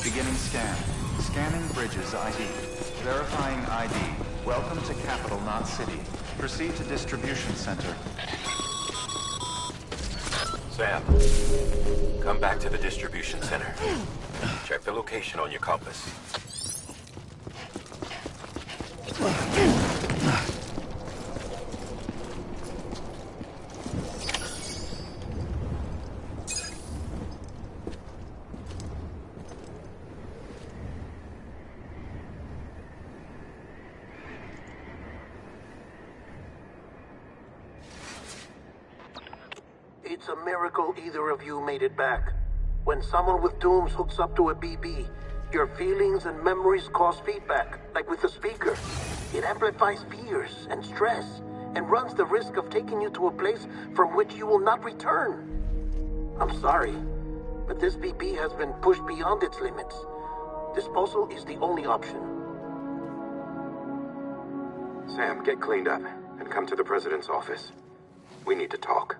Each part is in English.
Beginning scan. Scanning bridges ID. Verifying ID. Welcome to Capital, not City. Proceed to Distribution Center. Sam, come back to the Distribution Center. Check the location on your compass. It's a miracle either of you made it back. When someone with dooms hooks up to a BB, your feelings and memories cause feedback, like with the speaker. It amplifies fears and stress, and runs the risk of taking you to a place from which you will not return. I'm sorry, but this BB has been pushed beyond its limits. Disposal is the only option. Sam, get cleaned up and come to the President's office. We need to talk.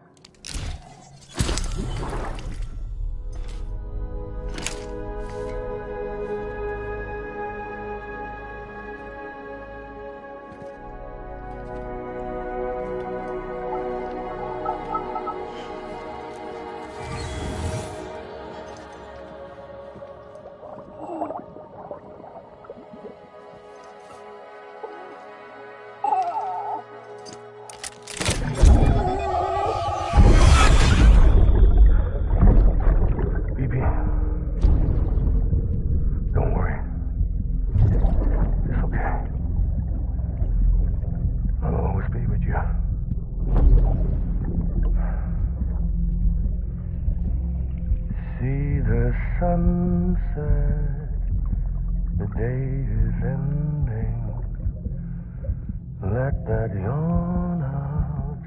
Sunset, the day is ending. Let that yawn out.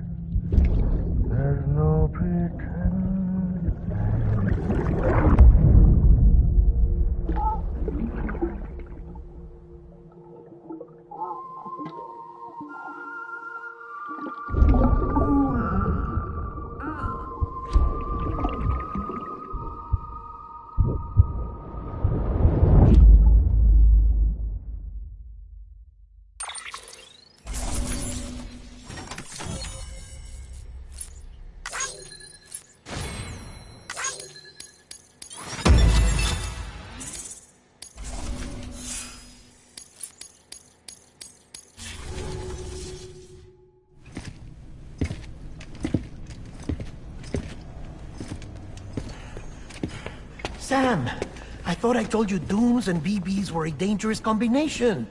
There's no pretending. Sam, I thought I told you Dooms and BBs were a dangerous combination.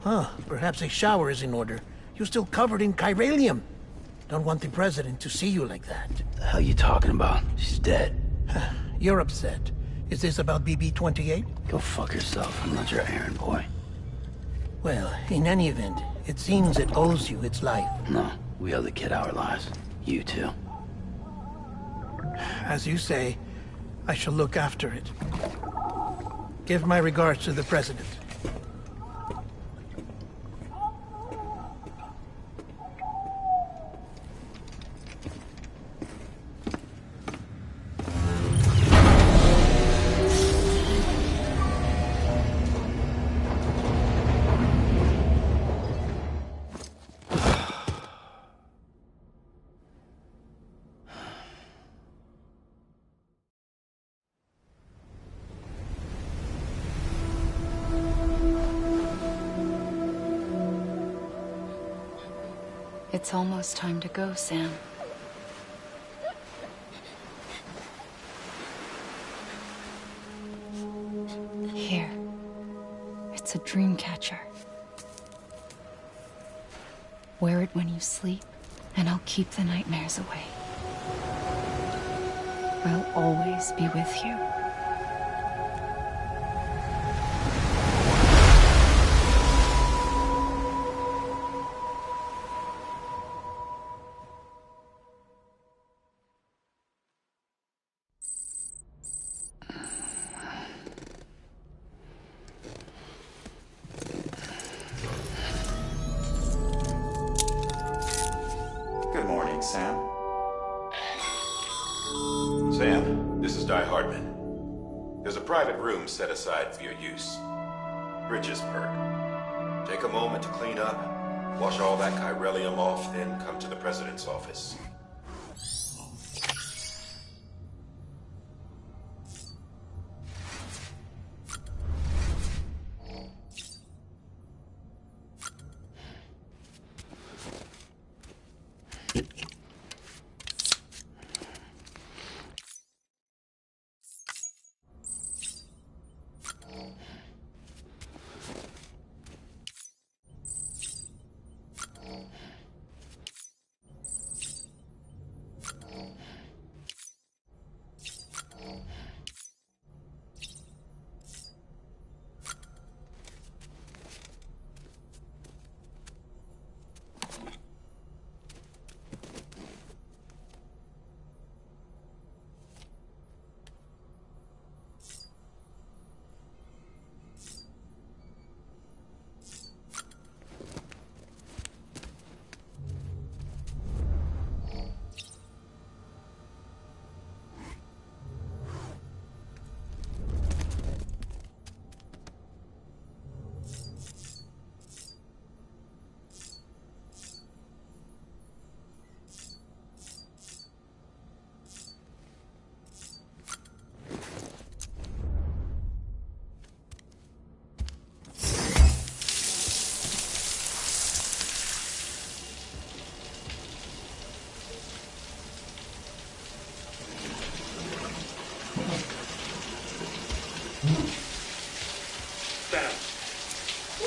Huh, perhaps a shower is in order. You're still covered in chiralium. Don't want the president to see you like that. The hell you talking about? She's dead. You're upset. Is this about BB-28? Go fuck yourself. I'm not your errand boy. Well, in any event, it seems it owes you its life. No, we owe the kid our lives. You too. As you say, I shall look after it. Give my regards to the president. It's almost time to go, Sam. Here. It's a dream catcher. Wear it when you sleep, and I'll keep the nightmares away. I'll always be with you. Good morning, Sam. Sam, this is Di Hardman. There's a private room set aside for your use. Bridges perk. Take a moment to clean up, wash all that chiralium off, then come to the president's office.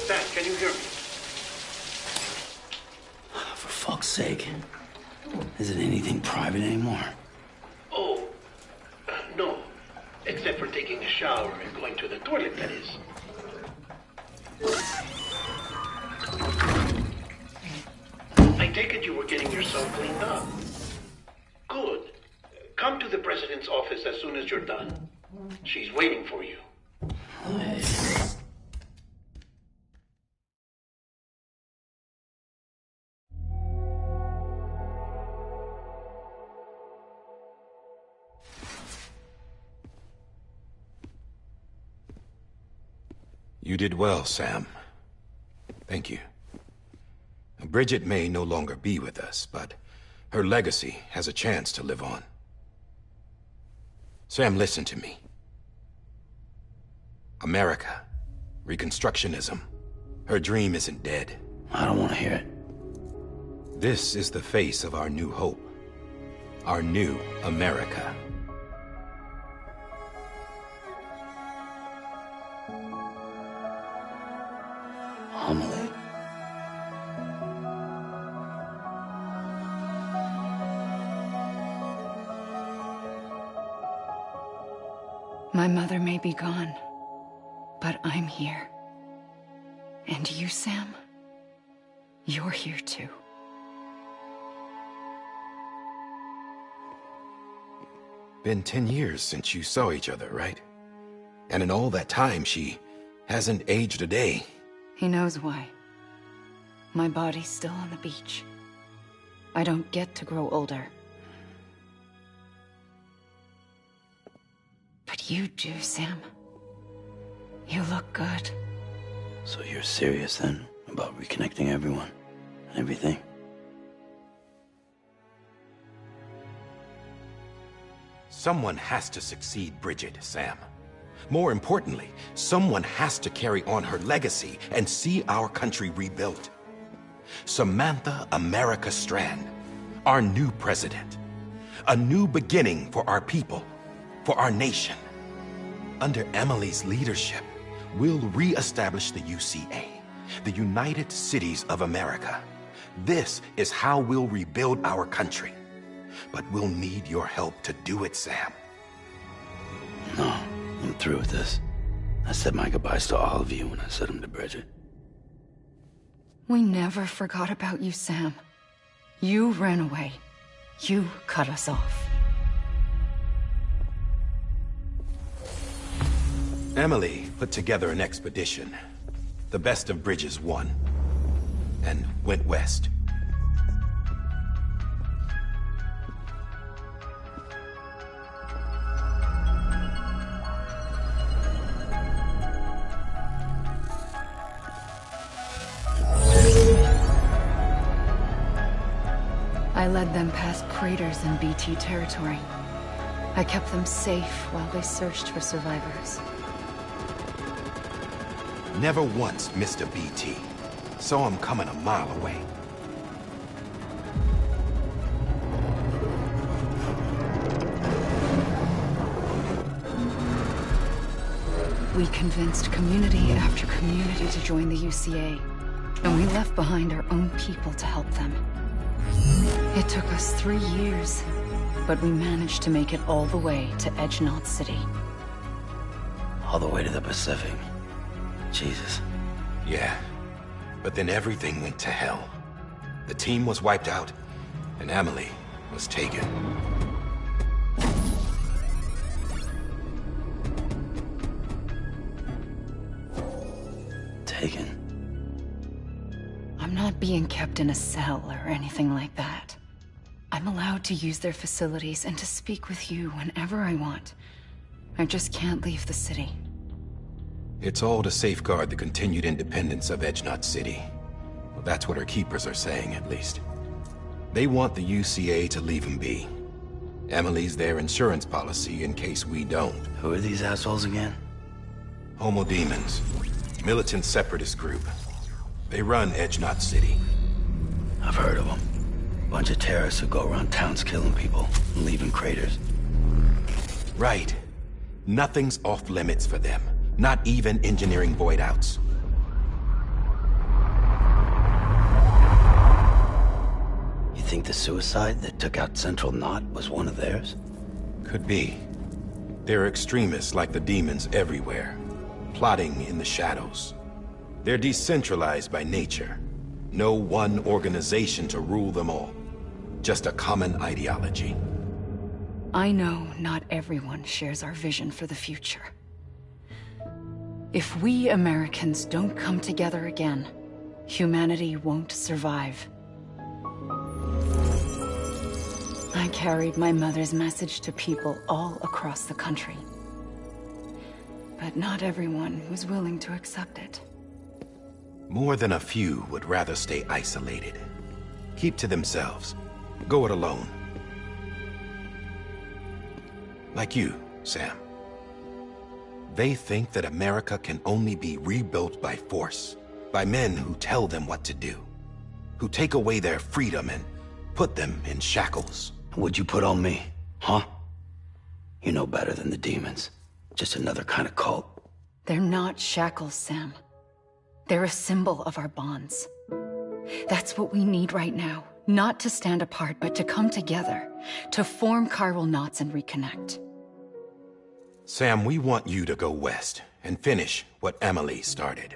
Sam, can you hear me? For fuck's sake. Isn't anything private anymore? Oh, no. Except for taking a shower and going to the toilet, that is. I take it you were getting yourself cleaned up. Good. Come to the president's office as soon as you're done. She's waiting for you. You did well, Sam. Thank you. Bridget may no longer be with us, but her legacy has a chance to live on. Sam, listen to me. America, Reconstructionism, her dream isn't dead. I don't want to hear it. This is the face of our new hope. Our new America. Amelie. My mother may be gone, but I'm here. And you, Sam? You're here too. Been 10 years since you saw each other, right? And in all that time, she hasn't aged a day. He knows why. My body's still on the beach. I don't get to grow older. But you do, Sam. You look good. So you're serious then about reconnecting everyone and everything? Someone has to succeed Bridget, Sam. More importantly, someone has to carry on her legacy and see our country rebuilt. Samantha America Strand, our new president. A new beginning for our people, for our nation. Under Emily's leadership, we'll re-establish the UCA, the United Cities of America. This is how we'll rebuild our country. But we'll need your help to do it, Sam. No, I'm through with this. I said my goodbyes to all of you when I said them to Bridget. We never forgot about you, Sam. You ran away. You cut us off. Emily put together an expedition. The best of Bridges won. And went west. I led them past craters in BT territory. I kept them safe while they searched for survivors. Never once missed a BT. Saw him coming a mile away. We convinced community after community to join the UCA, and we left behind our own people to help them. It took us 3 years, but we managed to make it all the way to Edge-Knot City. All the way to the Pacific. Jesus. Yeah, but then everything went to hell. The team was wiped out, and Emily was taken. Taken? I'm not being kept in a cell or anything like that. I'm allowed to use their facilities and to speak with you whenever I want. I just can't leave the city. It's all to safeguard the continued independence of Edge-Knot City. Well, that's what our keepers are saying, at least. They want the UCA to leave him be. Emily's their insurance policy in case we don't. Who are these assholes again? Homo Demons. Militant separatist group. They run Edge-Knot City. I've heard of them. Bunch of terrorists who go around towns killing people and leaving craters. Right. Nothing's off limits for them. Not even engineering void outs. You think the suicide that took out Central Knot was one of theirs? Could be. There are extremists like the demons everywhere, plotting in the shadows. They're decentralized by nature. No one organization to rule them all. Just a common ideology. I know not everyone shares our vision for the future. If we Americans don't come together again, humanity won't survive. I carried my mother's message to people all across the country. But not everyone was willing to accept it. More than a few would rather stay isolated. Keep to themselves. Go it alone. Like you, Sam. They think that America can only be rebuilt by force, by men who tell them what to do, who take away their freedom and put them in shackles. What'd you put on me, huh? You know better than the demons. Just another kind of cult. They're not shackles, Sam. They're a symbol of our bonds. That's what we need right now. Not to stand apart, but to come together. To form chiral knots and reconnect. Sam, we want you to go west and finish what Emily started.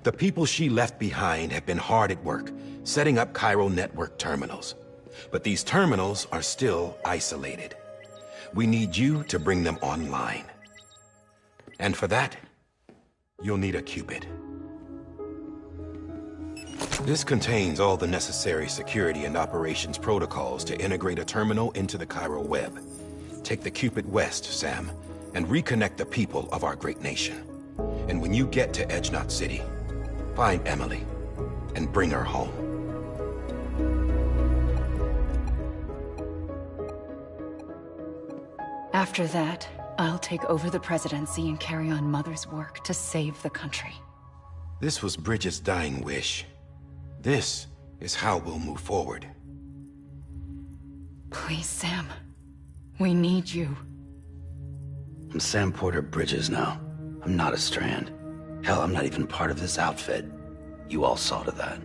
The people she left behind have been hard at work, setting up chiral network terminals. But these terminals are still isolated. We need you to bring them online. And for that, you'll need a Cupid. This contains all the necessary security and operations protocols to integrate a terminal into the chiral web. Take the Cupid west, Sam, and reconnect the people of our great nation. And when you get to Edge Knot City, find Emily and bring her home. After that, I'll take over the presidency and carry on Mother's work to save the country. This was Bridget's dying wish. This is how we'll move forward. Please, Sam. We need you. I'm Sam Porter Bridges now. I'm not a Strand. Hell, I'm not even part of this outfit. You all saw to that.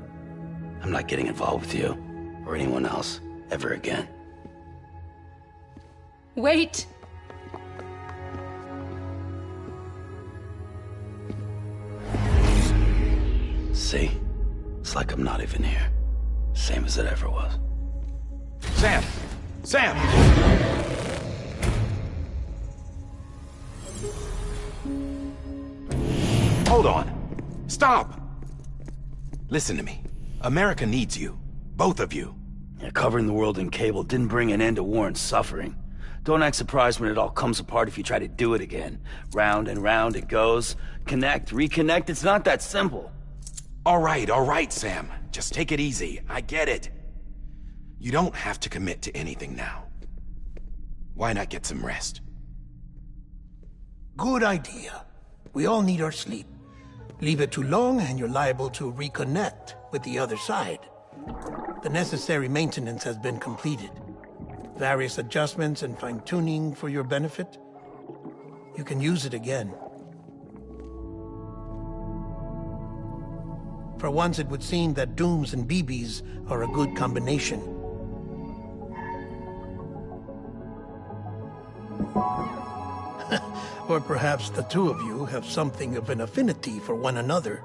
I'm not getting involved with you, or anyone else, ever again. Wait! See? It's like I'm not even here. Same as it ever was. Sam! Sam! Hold on. Stop! Listen to me. America needs you. Both of you. Yeah, covering the world in cable didn't bring an end to war and suffering. Don't act surprised when it all comes apart if you try to do it again. Round and round it goes. Connect, reconnect, it's not that simple. All right, Sam. Just take it easy. I get it. You don't have to commit to anything now. Why not get some rest? Good idea. We all need our sleep. Leave it too long and you're liable to reconnect with the other side. The necessary maintenance has been completed. Various adjustments and fine-tuning for your benefit. You can use it again. For once, it would seem that Dooms and BBs are a good combination. Or perhaps the two of you have something of an affinity for one another.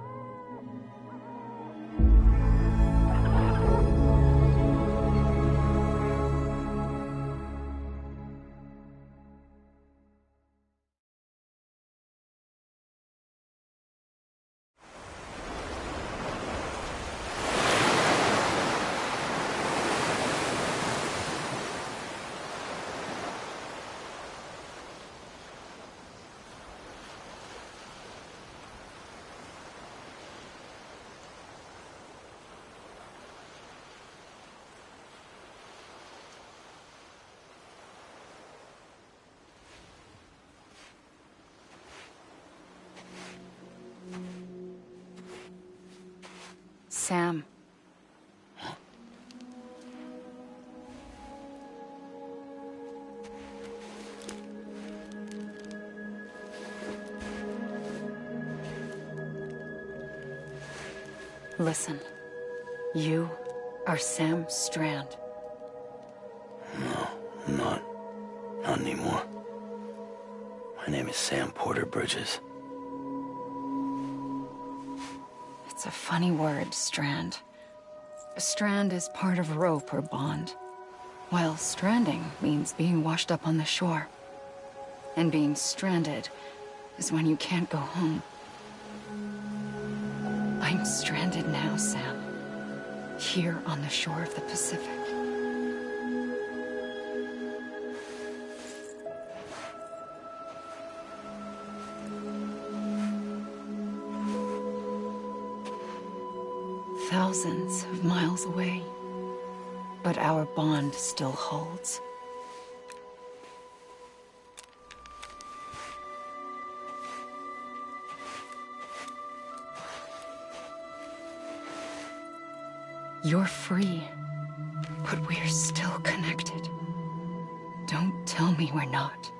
Sam. Listen. You are Sam Strand. No, I'm not. Not anymore. My name is Sam Porter Bridges. It's a funny word, Strand. A strand is part of rope or bond, while stranding means being washed up on the shore. And being stranded is when you can't go home. I'm stranded now, Sam. Here on the shore of the Pacific. Thousands of miles away, but our bond still holds. You're free, but we're still connected. Don't tell me we're not.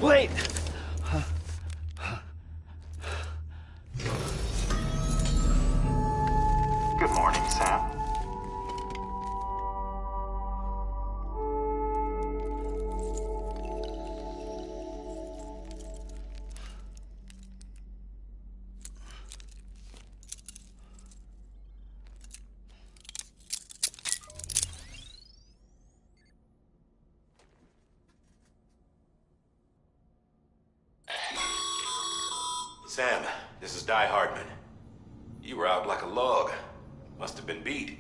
Wait! Good morning, Sam. Sam, this is Die Hardman. You were out like a log. Must have been beat.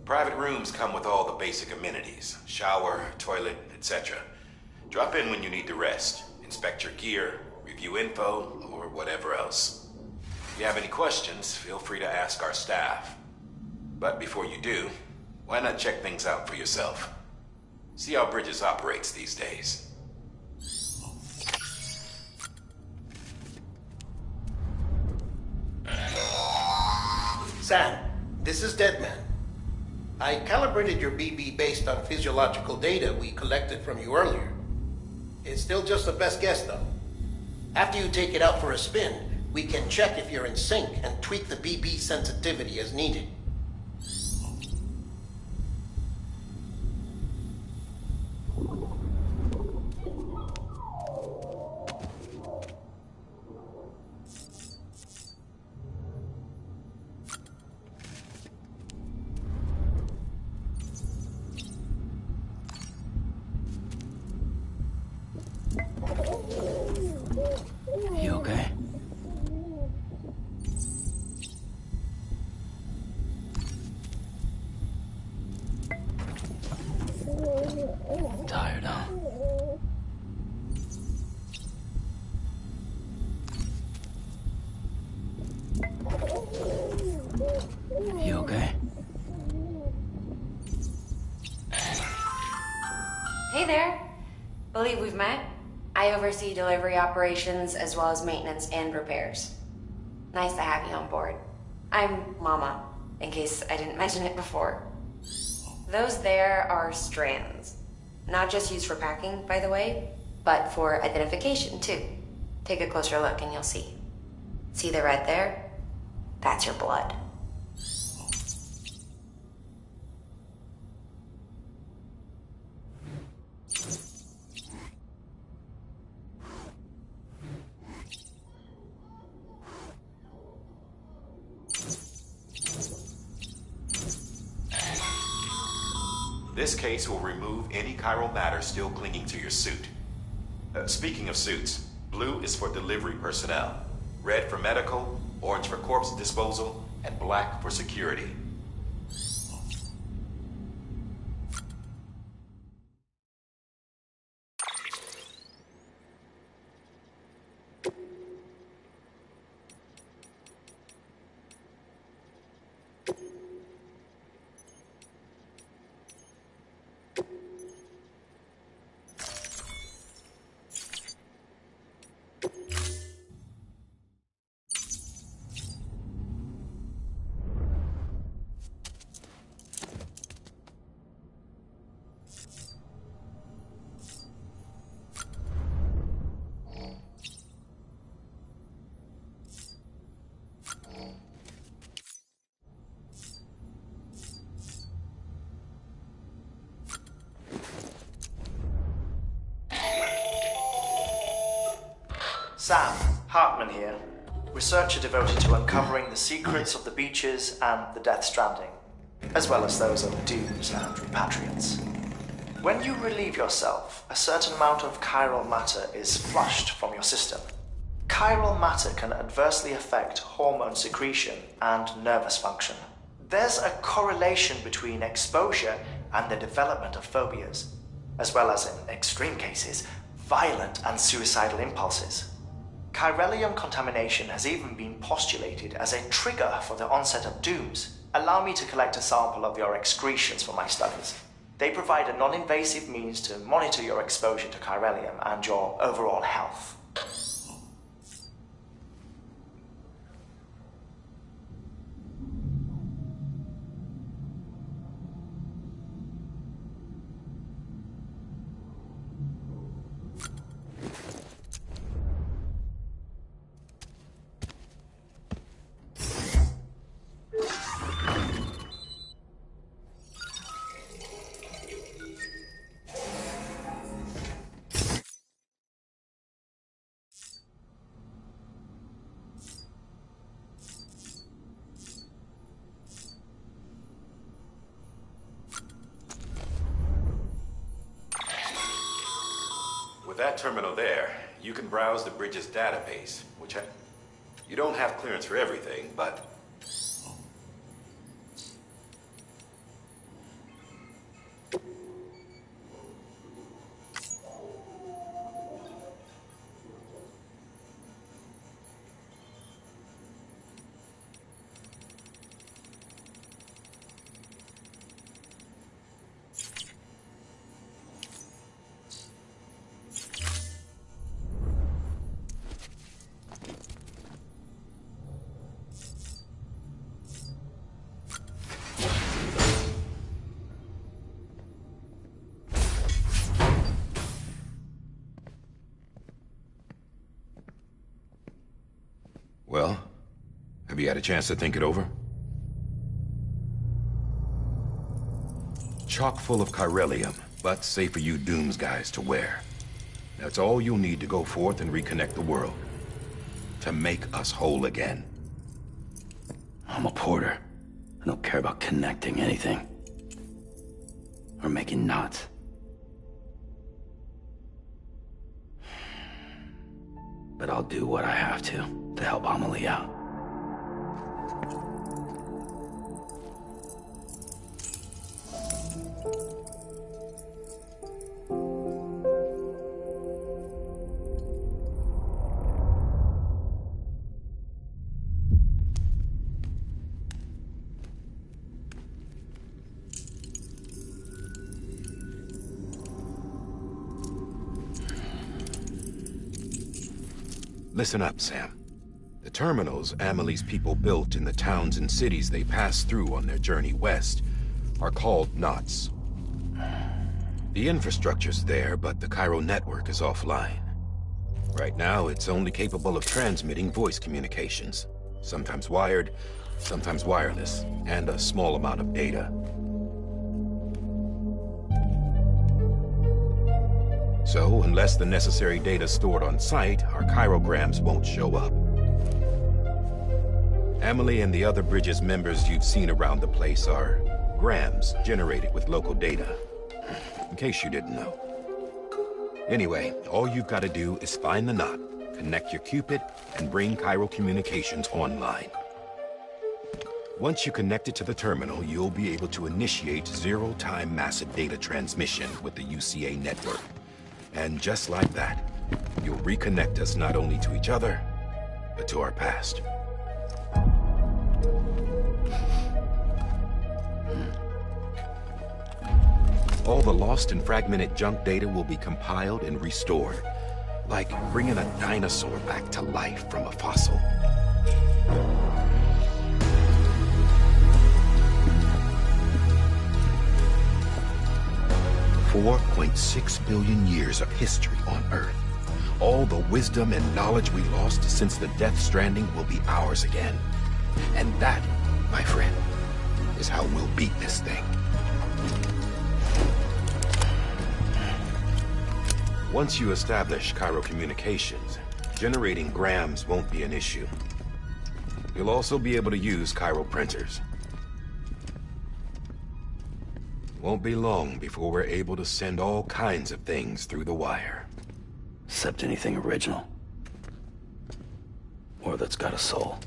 Private rooms come with all the basic amenities. Shower, toilet, etc. Drop in when you need to rest. Inspect your gear, review info, or whatever else. If you have any questions, feel free to ask our staff. But before you do, why not check things out for yourself? See how Bridges operates these days. Sam, this is Deadman. I calibrated your BB based on physiological data we collected from you earlier. It's still just a best guess, though. After you take it out for a spin, we can check if you're in sync and tweak the BB sensitivity as needed. You okay? Tired, huh? You okay? Hey there. Believe we've met. I oversee delivery operations as well as maintenance and repairs. Nice to have you on board. I'm Mama, in case I didn't mention it before. Those there are strands. Not just used for packing, by the way, but for identification too. Take a closer look and you'll see. See the red there? That's your blood. This case will remove any chiral matter still clinging to your suit. Speaking of suits, blue is for delivery personnel, red for medical, orange for corpse disposal, and black for security. Sam, Hartman here, researcher devoted to uncovering the secrets of the beaches and the Death Stranding, as well as those of dooms and repatriates. When you relieve yourself, a certain amount of chiral matter is flushed from your system. Chiral matter can adversely affect hormone secretion and nervous function. There's a correlation between exposure and the development of phobias, as well as, in extreme cases, violent and suicidal impulses. Chiralium contamination has even been postulated as a trigger for the onset of dooms. Allow me to collect a sample of your excretions for my studies. They provide a non-invasive means to monitor your exposure to chiralium and your overall health. that terminal there, you can browse the bridge's database, which you don't have clearance for everything, but... Well, have you had a chance to think it over? Chock full of chiralium, but safe for you Dooms guys to wear. That's all you'll need to go forth and reconnect the world. To make us whole again. I'm a porter. I don't care about connecting anything. Or making knots. But I'll do what I have to help Amelie out. Listen up, Sam. The terminals Amelie's people built in the towns and cities they passed through on their journey west are called knots. The infrastructure's there, but the Cairo network is offline. Right now, it's only capable of transmitting voice communications. Sometimes wired, sometimes wireless, and a small amount of data. So, unless the necessary data stored on site, our chirograms won't show up. Amelie and the other Bridges members you've seen around the place are grams generated with local data. In case you didn't know. Anyway, all you've got to do is find the knot, connect your Cupid, and bring Cairo communications online. Once you connect it to the terminal, you'll be able to initiate zero-time massive data transmission with the UCA network. And just like that, you'll reconnect us not only to each other, but to our past. All the lost and fragmented junk data will be compiled and restored, like bringing a dinosaur back to life from a fossil. $4.6 billion years of history on Earth. All the wisdom and knowledge we lost since the Death Stranding will be ours again. And that, my friend, is how we'll beat this thing. Once you establish Cairo communications, generating grams won't be an issue. You'll also be able to use Cairo printers. Won't be long before we're able to send all kinds of things through the wire. Except anything original. Or that's got a soul.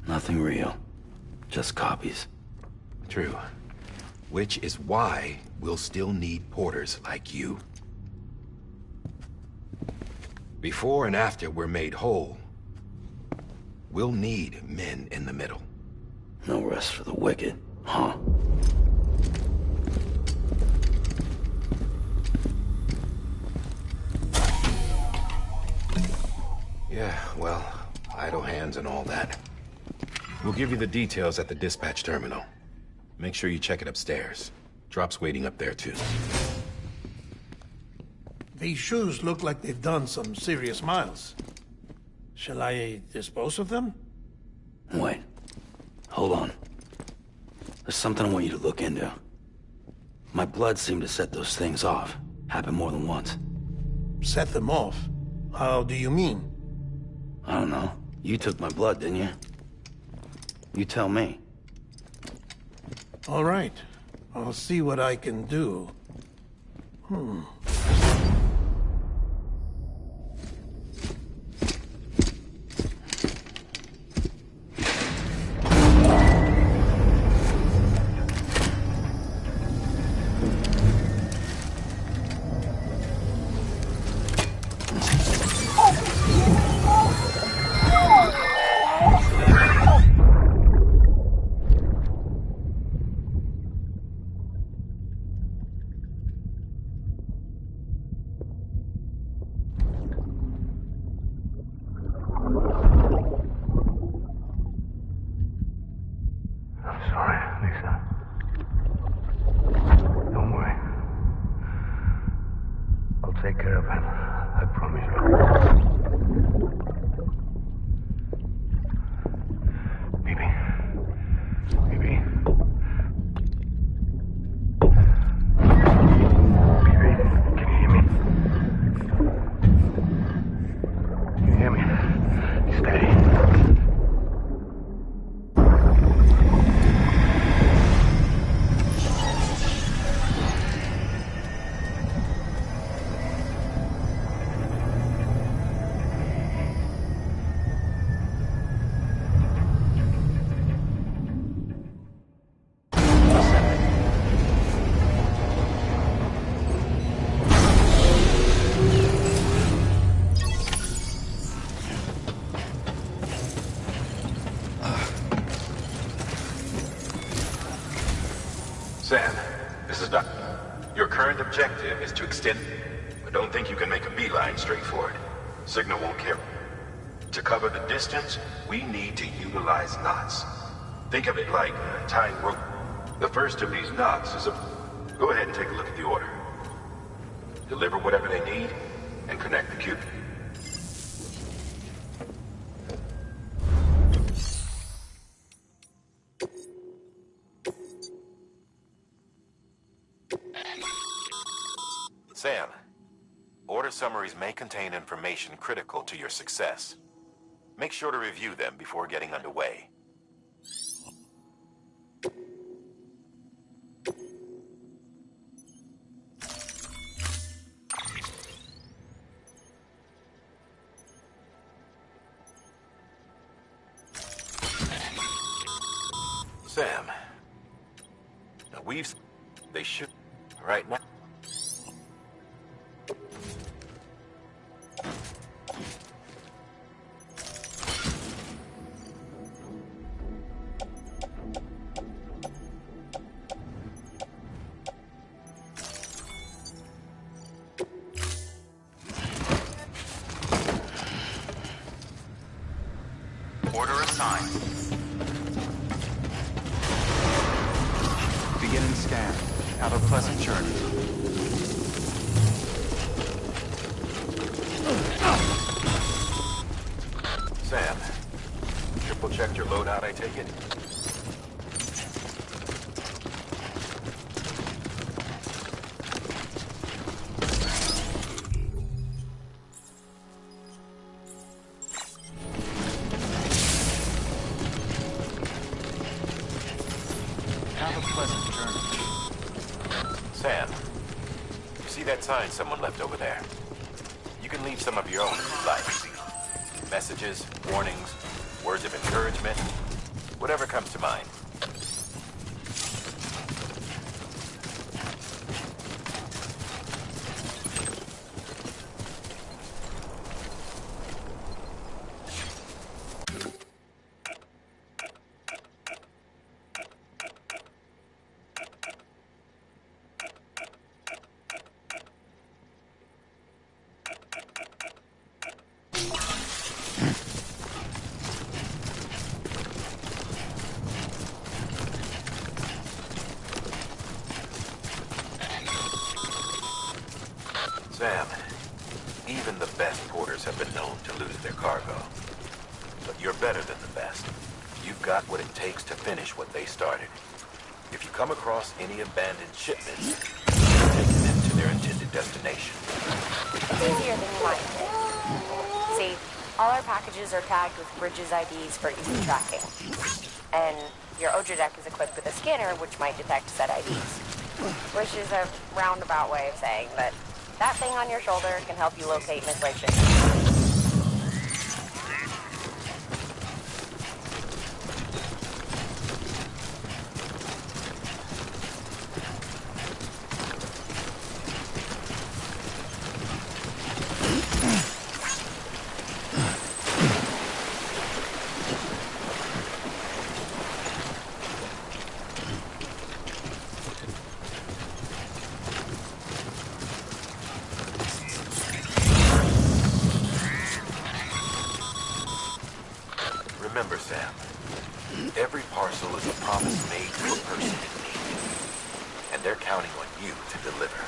Nothing real. Just copies. True. Which is why we'll still need porters like you. Before and after we're made whole, we'll need men in the middle. No rest for the wicked, huh? Yeah, well, idle hands and all that. We'll give you the details at the dispatch terminal. Make sure you check it upstairs. Drop's waiting up there, too. These shoes look like they've done some serious miles. Shall I dispose of them? Wait. Hold on. There's something I want you to look into. My blood seemed to set those things off. Happened more than once. Set them off? How do you mean? I don't know. You took my blood, didn't you? You tell me. All right. I'll see what I can do. take care of him. I promise you. Baby. Baby. Baby, can you hear me? Can you hear me? Steady. Sam, this is Doc. Your current objective is to extend, but don't think you can make a beeline straight for it. Signal won't carry. To cover the distance, we need to utilize knots. Think of it like tying rope. The first of these knots is a... Go ahead and take a look at the order. Deliver whatever they need, and connect the cube. Sam, order summaries may contain information critical to your success. Make sure to review them before getting underway. Sam, now they should, right now. Order assigned. Beginning scan. Have a pleasant journey. Sam, triple checked your loadout, I take it? Have a pleasant journey. Sam, you see that sign someone left over there? You can leave some of your own if you like. Messages, warnings, words of encouragement, whatever comes to mind. Sam, even the best porters have been known to lose their cargo. But you're better than the best. You've got what it takes to finish what they started. If you come across any abandoned shipments, take them to their intended destination. It's easier than you might think. See, all our packages are tagged with Bridges IDs for easy tracking. And your Odra deck is equipped with a scanner which might detect said IDs. Which is a roundabout way of saying that that thing on your shoulder can help you locate mislaid shipments. Remember, Sam, every parcel is a promise made to a person in need, and they're counting on you to deliver.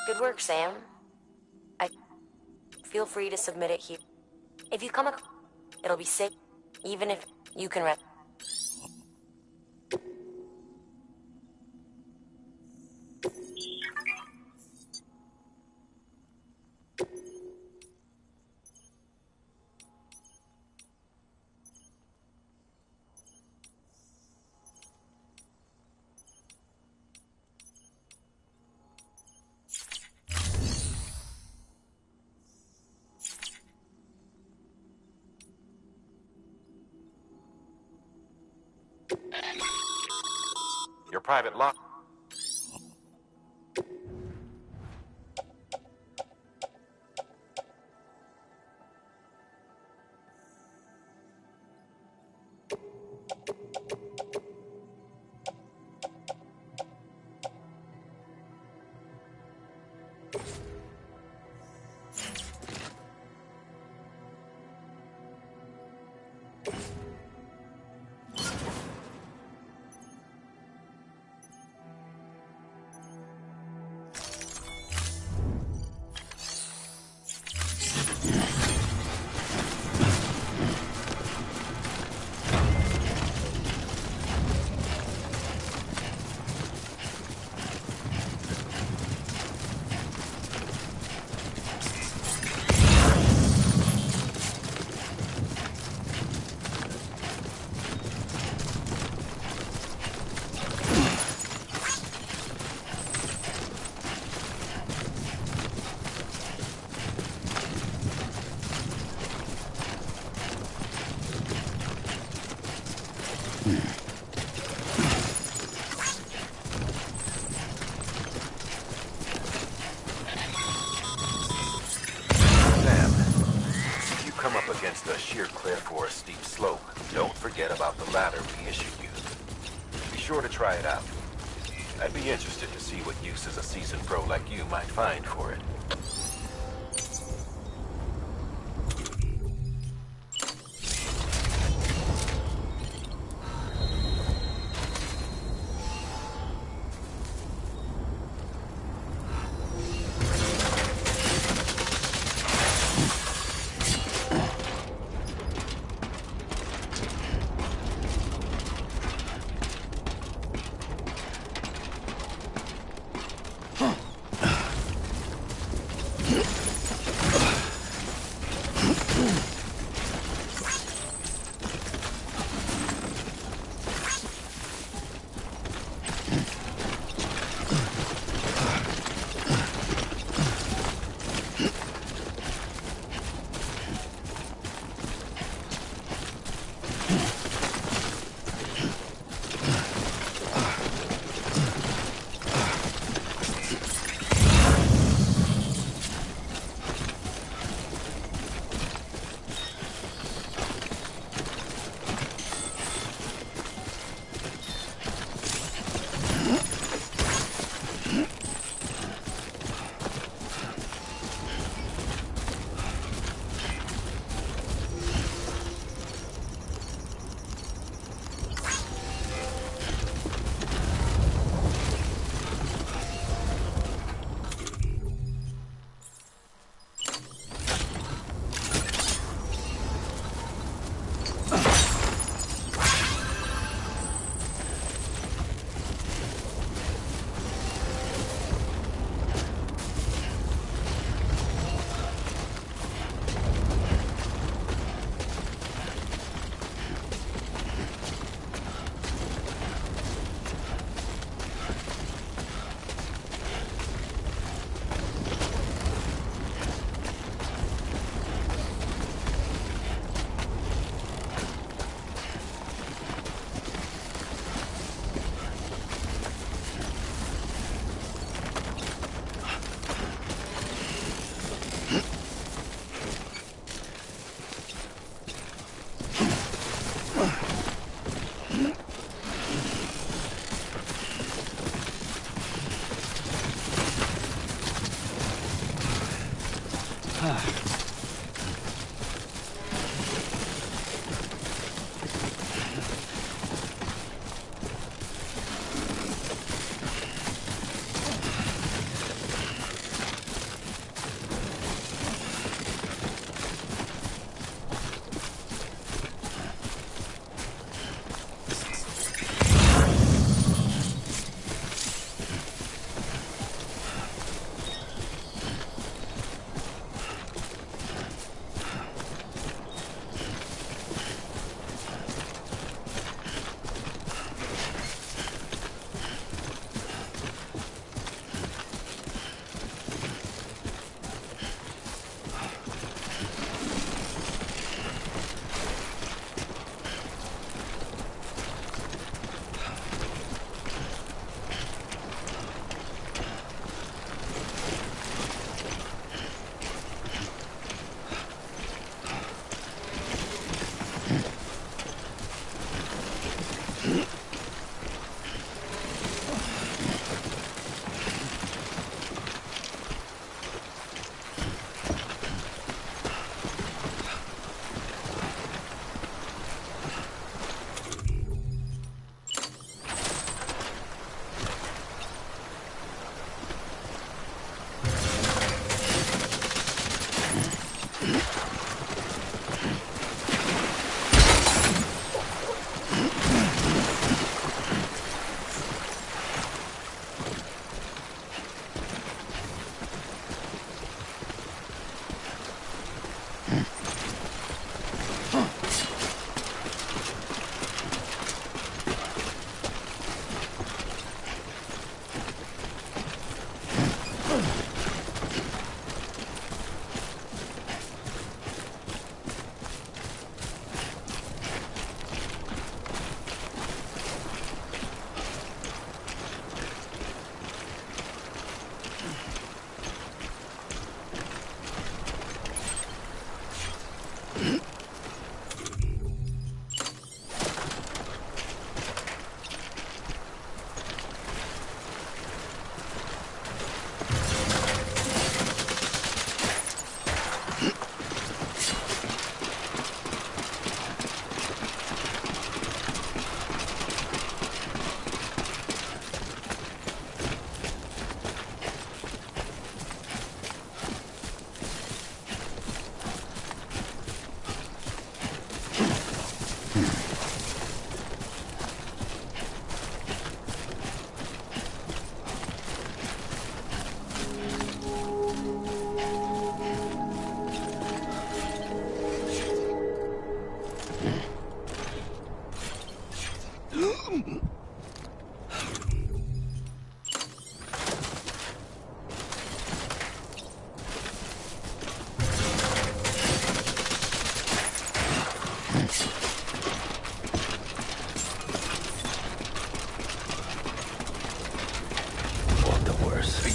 Good work, Sam. Feel free to submit it here. If you come across, it'll be safe, even if you can rest. Your private lock. Against a sheer cliff or a steep slope, don't forget about the ladder we issued you. Be sure to try it out. I'd be interested to see what uses a seasoned pro like you might find for it.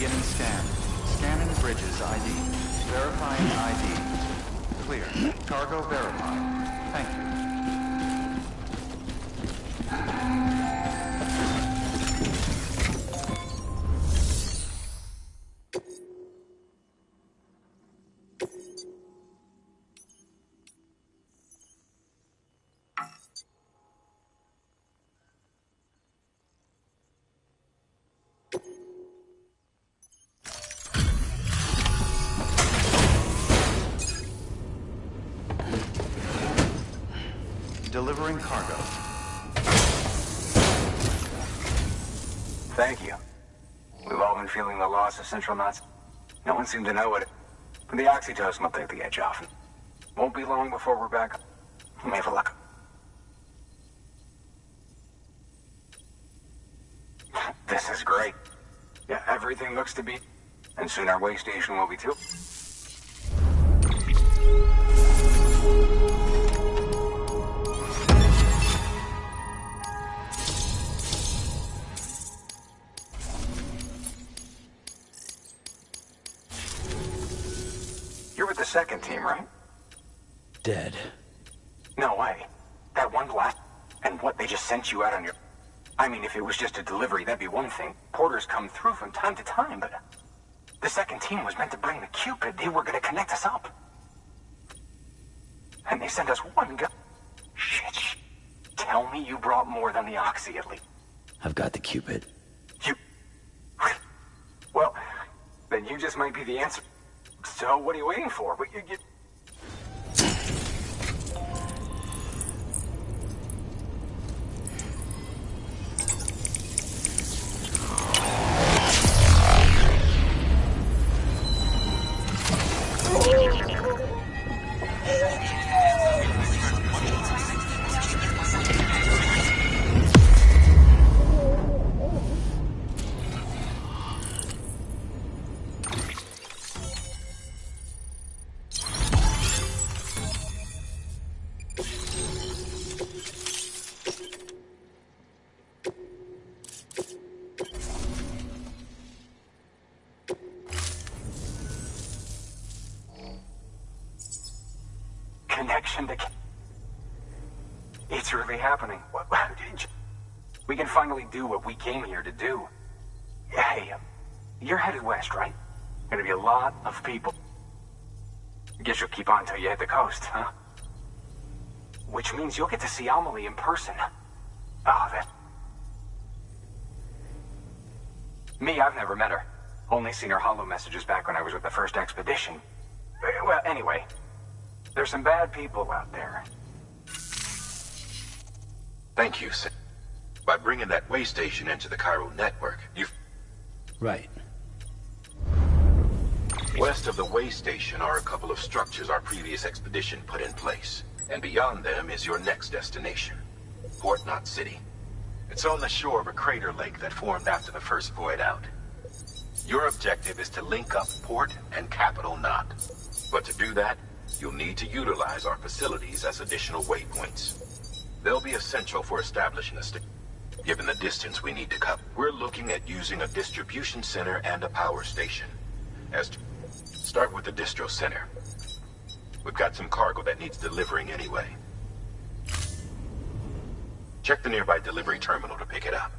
Beginning scan. Scanning bridges ID. Verifying ID. Clear. Cargo verified. Thank you. Delivering cargo. Thank you. We've all been feeling the loss of Central Knots. No one seemed to know it. But the oxytocin will take the edge off. Won't be long before we're back. Let me have a look. This is great. Yeah, everything looks to be... And soon our way station will be too. You're with the second team, right? Dead. No way. That one blast... And what, they just sent you out on your... I mean, if it was just a delivery, that'd be one thing. Porters come through from time to time, but... The second team was meant to bring the Cupid. They were gonna connect us up. And they sent us one guy. Shit. Tell me you brought more than the Oxy, at least. I've got the Cupid. You... Well, then you just might be the answer. So, what are you waiting for? Connection to... It's really happening. We can finally do what we came here to do. Hey, you're headed west, right? Gonna be a lot of people. Guess you'll keep on till you hit the coast, huh? Which means you'll get to see Amelie in person. Oh, that... Me, I've never met her. Only seen her holo messages back when I was with the first expedition. Well, anyway... There's some bad people out there. Thank you, Sam. By bringing that way station into the Cairo network, you've... Right. West of the way station are a couple of structures our previous expedition put in place. And beyond them is your next destination, Port Knot City. It's on the shore of a crater lake that formed after the first void out. Your objective is to link up Port and Capital Knot. But to do that, you'll need to utilize our facilities as additional waypoints. They'll be essential for establishing a station. Given the distance we need to cover, we're looking at using a distribution center and a power station. Start with the distro center. We've got some cargo that needs delivering anyway. Check the nearby delivery terminal to pick it up.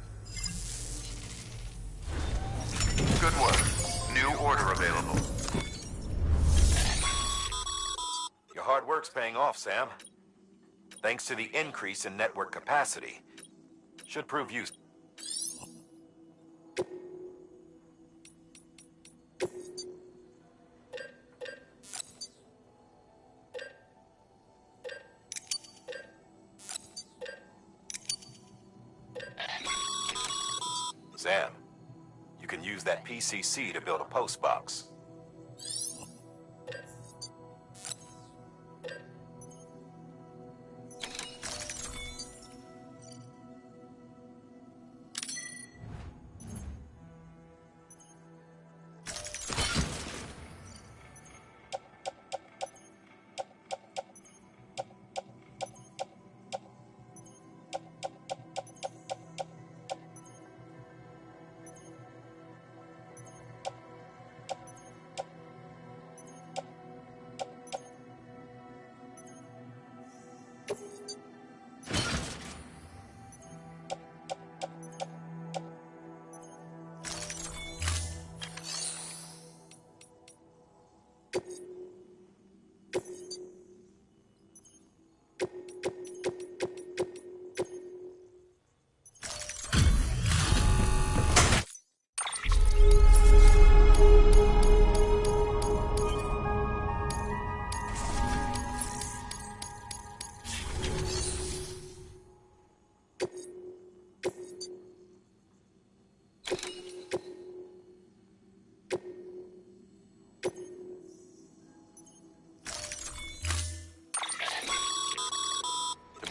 Good work. New order available. Your hard work's paying off, Sam. Thanks to the increase in network capacity. Should prove useful. Sam, you can use that PCC to build a post box.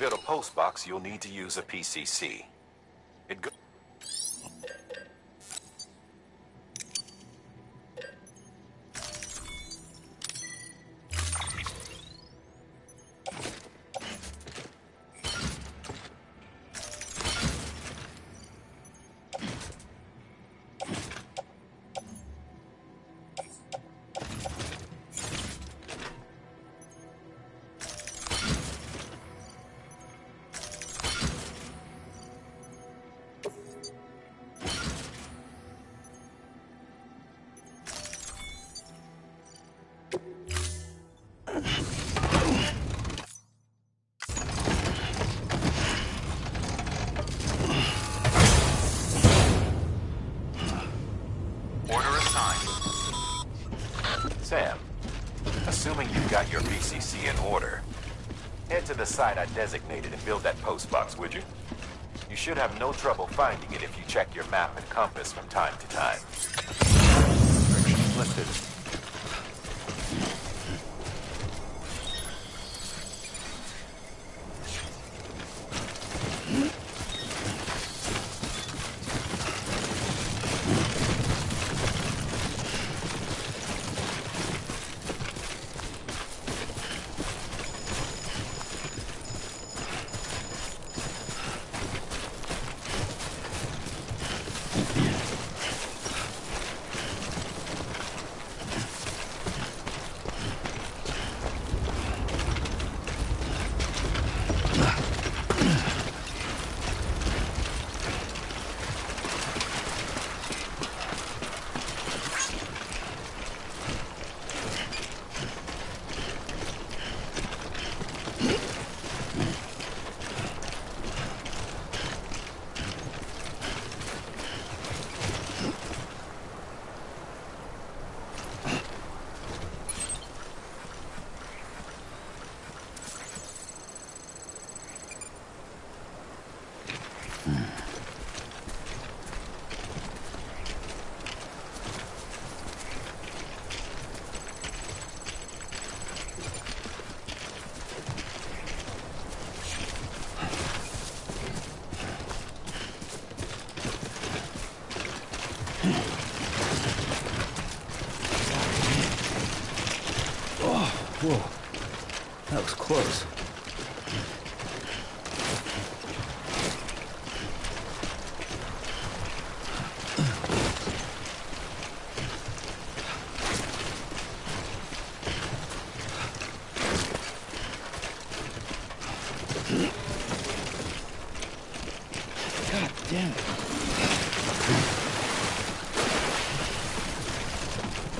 build a post box, you'll need to use a PCC. It go Sam, assuming you've got your PCC in order, head to the site I designated and build that post box, would you? You should have no trouble finding it if you check your map and compass from time to time. Restrictions lifted. Whoa, that was close. God damn it.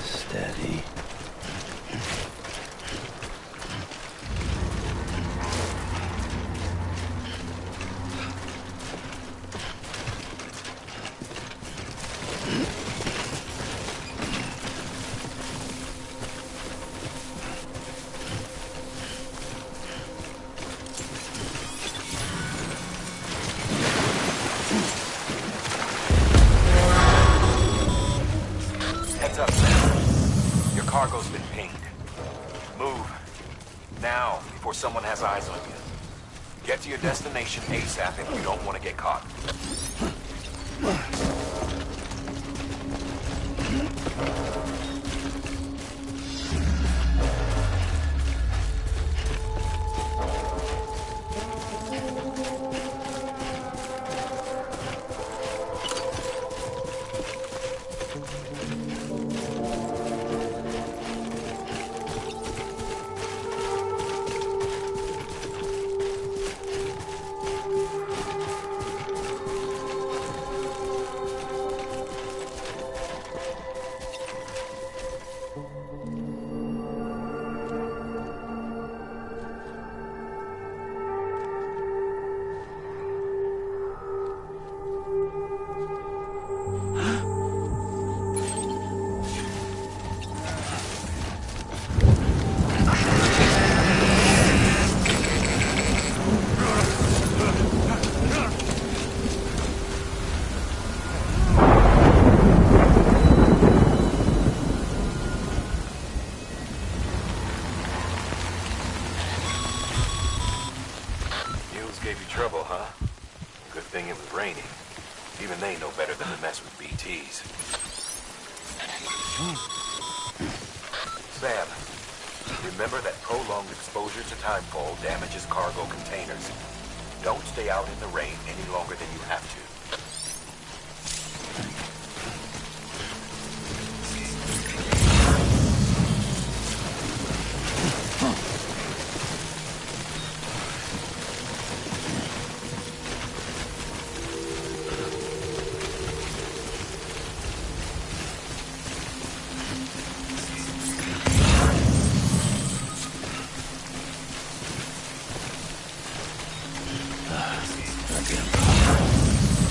Steady. Heads up, Sam. Your cargo's been pinged. Move. Now, before someone has eyes on you. Get to your destination ASAP if you don't want to get caught. Remember that prolonged exposure to timefall damages cargo containers. Don't stay out in the rain any longer than you have to. Again.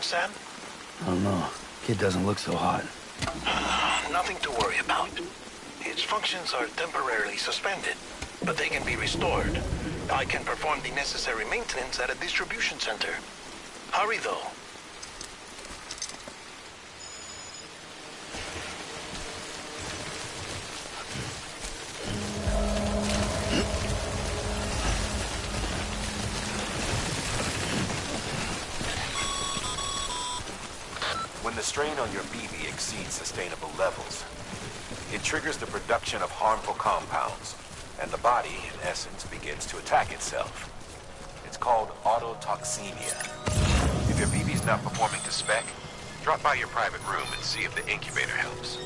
Sam? I don't know. Kid doesn't look so hot. Nothing to worry about. Its functions are temporarily suspended, but they can be restored. I can perform the necessary maintenance at a distribution center. Hurry, though. When the strain on your BB exceeds sustainable levels, it triggers the production of harmful compounds, and the body, in essence, begins to attack itself. It's called autotoxemia. If your BB's not performing to spec, drop by your private room and see if the incubator helps.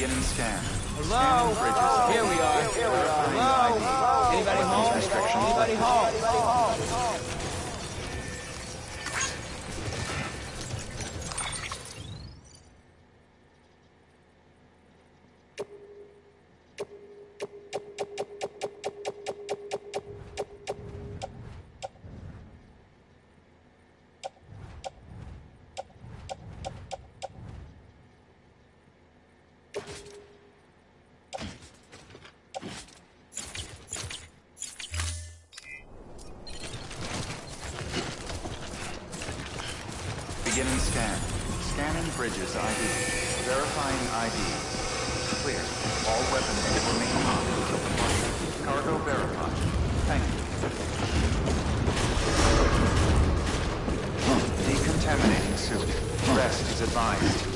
Beginning scan. Hello? Scanning bridges. Here we are. Hello? Anybody home? Anybody home? Beginning scan. Scanning bridges ID. Verifying ID. Clear. All weapons will remain on until departure. Cargo verified. Thank you. Decontaminating suit. Rest is advised.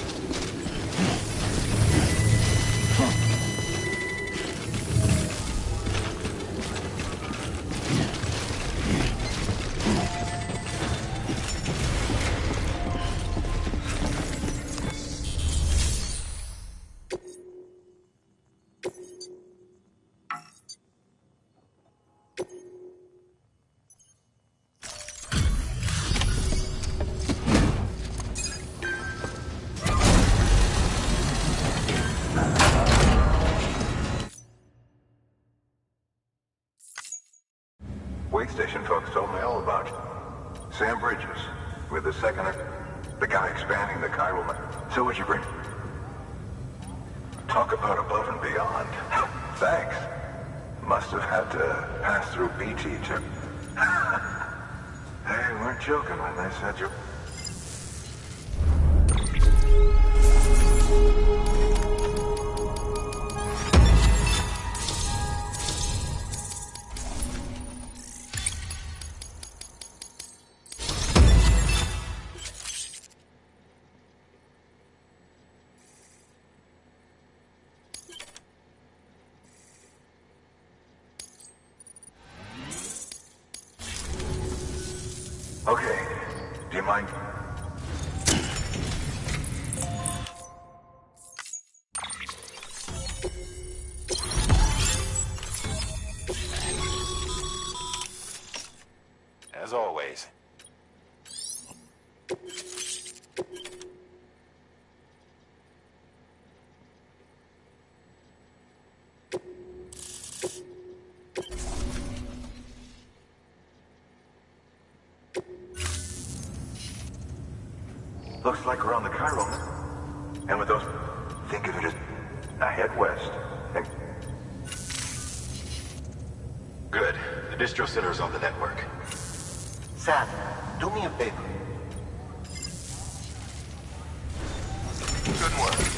Wait station folks told me all about you. Sam Bridges, with the the guy expanding the chiral. So what'd you bring? Talk about above and beyond. Thanks. Must have had to pass through BT to... They weren't joking when they said you... Okay, do you mind? As always. Looks like we're on the chiral. And with those... Think of it as... I head west. And... Good. The distro center is on the network. Sam, do me a favor. Good work.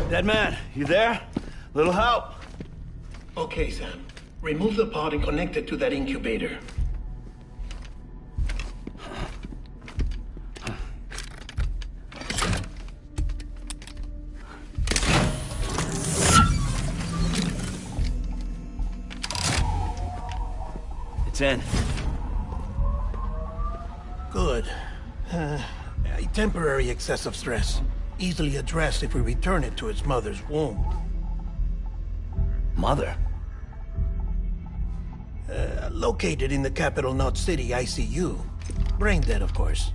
Dead man, you there? Little help? Okay, Sam. Remove the pod and connect it to that incubator. It's in. Good. A temporary excessive stress. Easily addressed if we return it to its mother's womb. Mother? Located in the capital Knot City ICU. Brain dead, of course.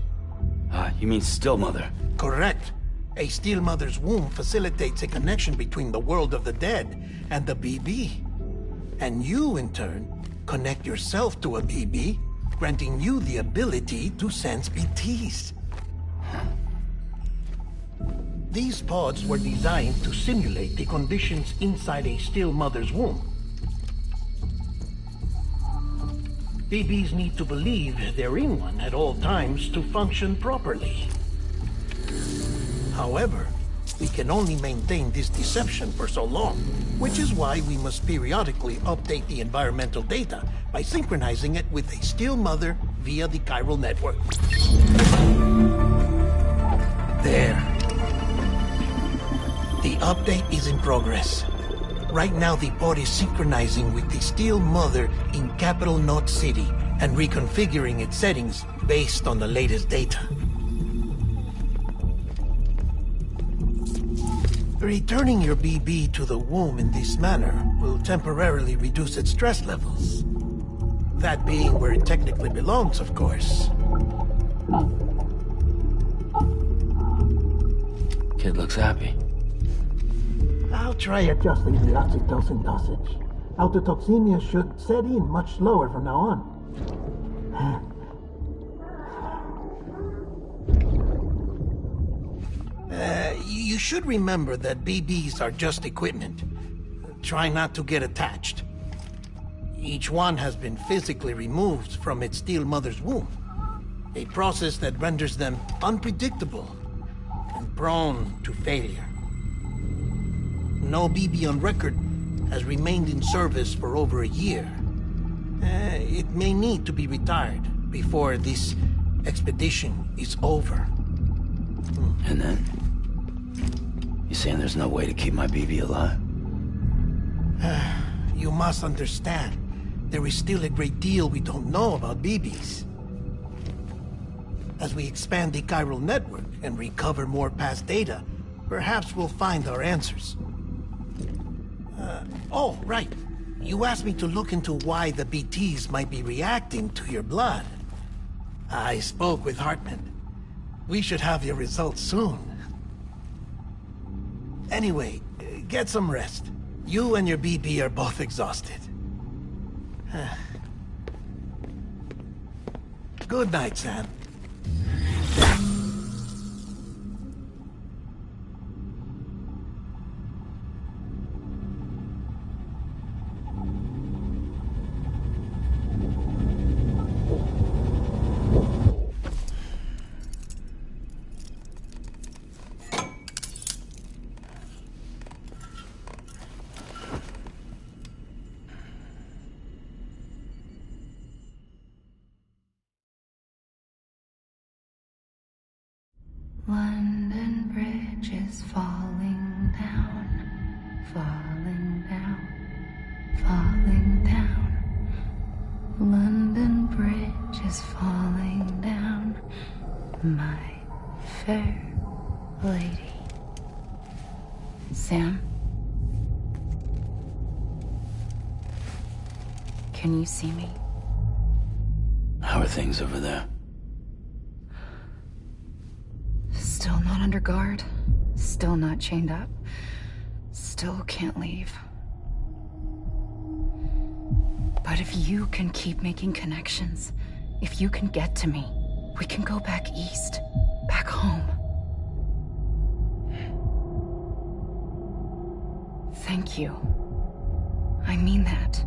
You mean Still Mother? Correct. A Steel Mother's womb facilitates a connection between the world of the dead and the BB. And you, in turn, connect yourself to a BB, granting you the ability to sense BTs. These pods were designed to simulate the conditions inside a Steel Mother's womb. BBs need to believe they're in one at all times to function properly. However, we can only maintain this deception for so long, which is why we must periodically update the environmental data by synchronizing it with a Steel Mother via the chiral network. There. The update is in progress. Right now, the pod is synchronizing with the Steel Mother in capital Knot City and reconfiguring its settings based on the latest data. Returning your BB to the womb in this manner will temporarily reduce its stress levels. That being where it technically belongs, of course. Kid looks happy. I'll try adjusting the oxytocin dosage. Autotoxemia should set in much slower from now on. You should remember that BBs are just equipment. Try not to get attached. Each one has been physically removed from its Steel Mother's womb. A process that renders them unpredictable and prone to failure. No BB on record has remained in service for over a year. It may need to be retired before this expedition is over. And then? You saying there's no way to keep my BB alive? You must understand, there is still a great deal we don't know about BBs. As we expand the chiral network and recover more past data, perhaps we'll find our answers. Oh, right. You asked me to look into why the BTs might be reacting to your blood. I spoke with Hartman. We should have your results soon. Anyway, get some rest. You and your BB are both exhausted. Good night, Sam. London Bridge is falling down, falling down, falling down. London Bridge is falling down, my fair lady. Sam? Can you see me? How are things over there? Still not under guard, still not chained up, still can't leave. But if you can keep making connections, if you can get to me, we can go back east, back home. Thank you. I mean that.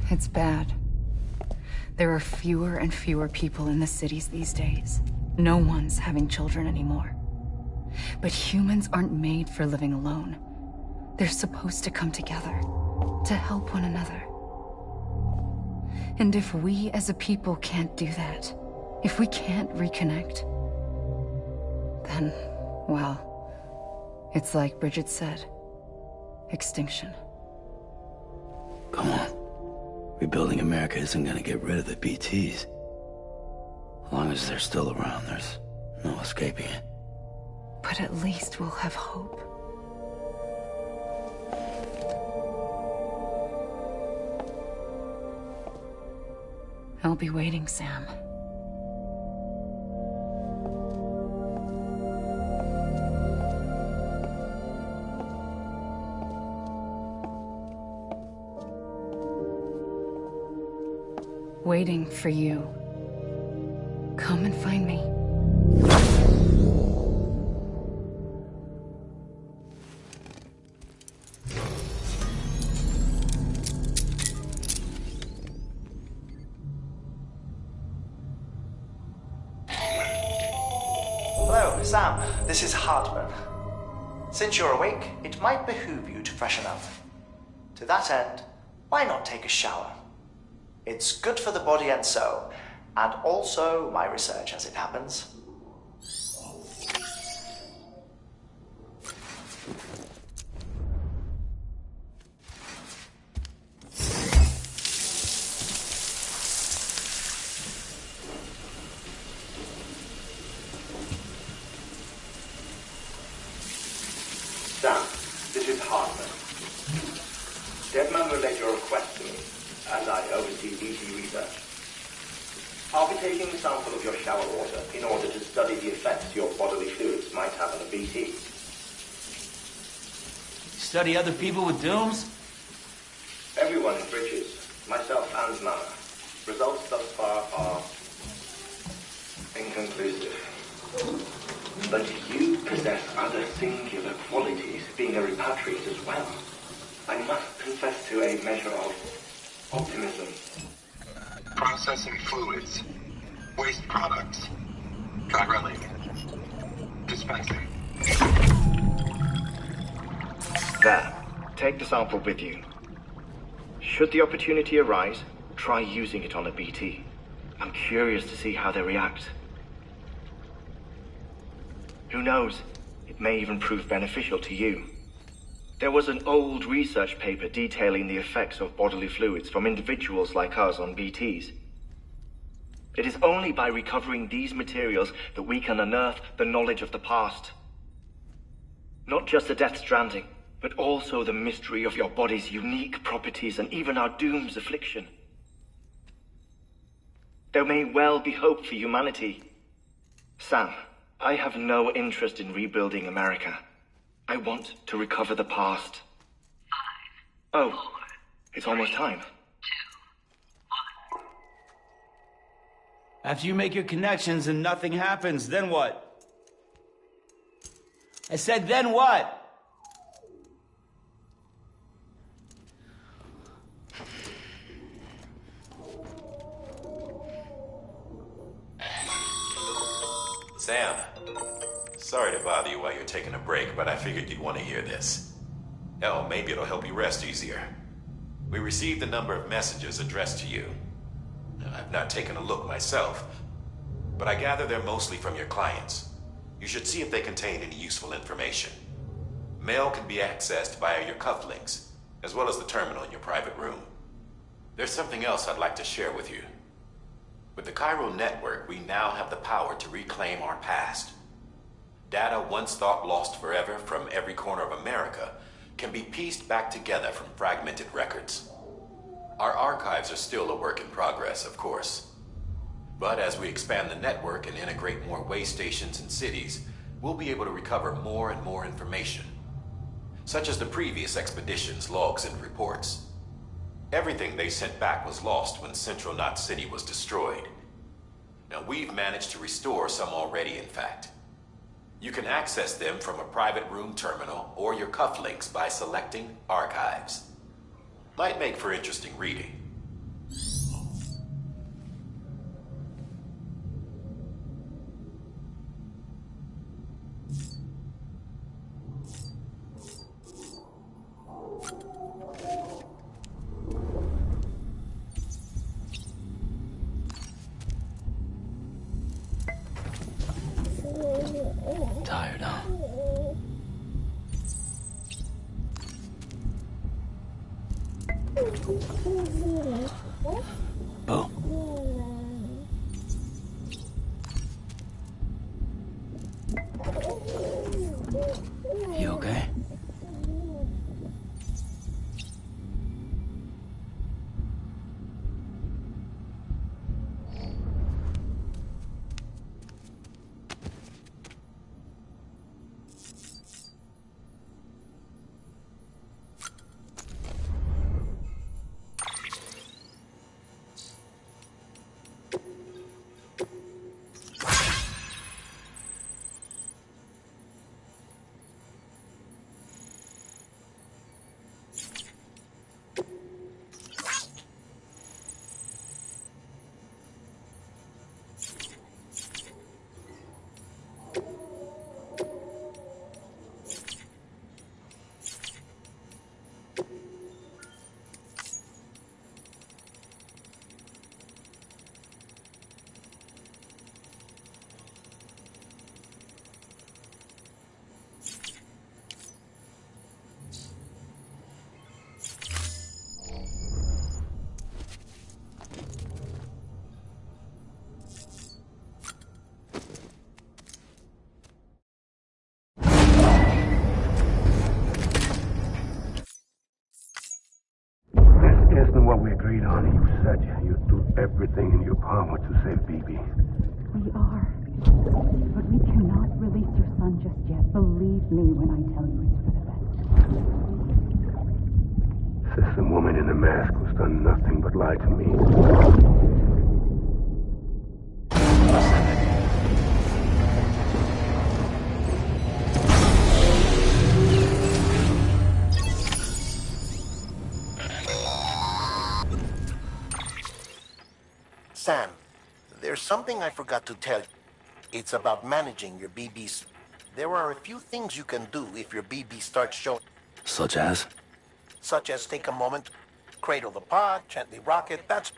It's bad. There are fewer and fewer people in the cities these days. No one's having children anymore. But humans aren't made for living alone. They're supposed to come together, to help one another. And if we as a people can't do that, if we can't reconnect, then, well, it's like Bridget said, extinction. Come on. Rebuilding America isn't gonna get rid of the BTs. As long as they're still around, there's no escaping it. But at least we'll have hope. I'll be waiting, Sam. Waiting for you. Come and find me. Hello, Sam. This is Hartman. Since you're awake, it might behoove you to freshen up. To that end, why not take a shower? It's good for the body and soul, and also my research as it happens. Sam, this is Hartman. Deadman relayed your request to me, and I oversee BT research. I'll be taking a sample of your shower water in order to study the effects your bodily fluids might have on a BT. Study other people with dooms? Everyone in Bridges, myself and Mama. Results thus far are inconclusive. But you possess other singular qualities, being a repatriate as well. I must confess to a measure of optimism. Processing fluids. Waste products. Drilling. Dispensing. There. Take the sample with you. Should the opportunity arise, try using it on a BT. I'm curious to see how they react. Who knows? It may even prove beneficial to you. There was an old research paper detailing the effects of bodily fluids from individuals like us on BTs. It is only by recovering these materials that we can unearth the knowledge of the past. Not just the Death Stranding, but also the mystery of your body's unique properties and even our doom's affliction. There may well be hope for humanity. Sam, I have no interest in rebuilding America. I want to recover the past. 5, 4, it's almost time. 2, 1. After you make your connections and nothing happens, then what? I said, then what? Sam, sorry to bother you while you're taking a break, but I figured you'd want to hear this. Hell, maybe it'll help you rest easier. We received a number of messages addressed to you. I've not taken a look myself, but I gather they're mostly from your clients. You should see if they contain any useful information. Mail can be accessed via your cufflinks, as well as the terminal in your private room. There's something else I'd like to share with you. With the Chiral network, we now have the power to reclaim our past. Data once thought lost forever from every corner of America can be pieced back together from fragmented records. Our archives are still a work in progress, of course. But as we expand the network and integrate more way stations and cities, we'll be able to recover more and more information, such as the previous expedition's logs and reports. Everything they sent back was lost when Central Knot City was destroyed. Now, we've managed to restore some already, in fact. You can access them from a private room terminal or your cufflinks by selecting Archives. Might make for interesting reading. Tired, huh? Bo. You okay? we agreed on. You said you'd do everything in your power to save BB. We are. But we cannot release your son just yet. Believe me when I tell you it's for the best. System woman in the mask who's done nothing but lie to me. Sam, there's something I forgot to tell you. It's about managing your BBs. There are a few things you can do if your BB starts showing. Such as? Such as take a moment, cradle the pod, gently rock it. That's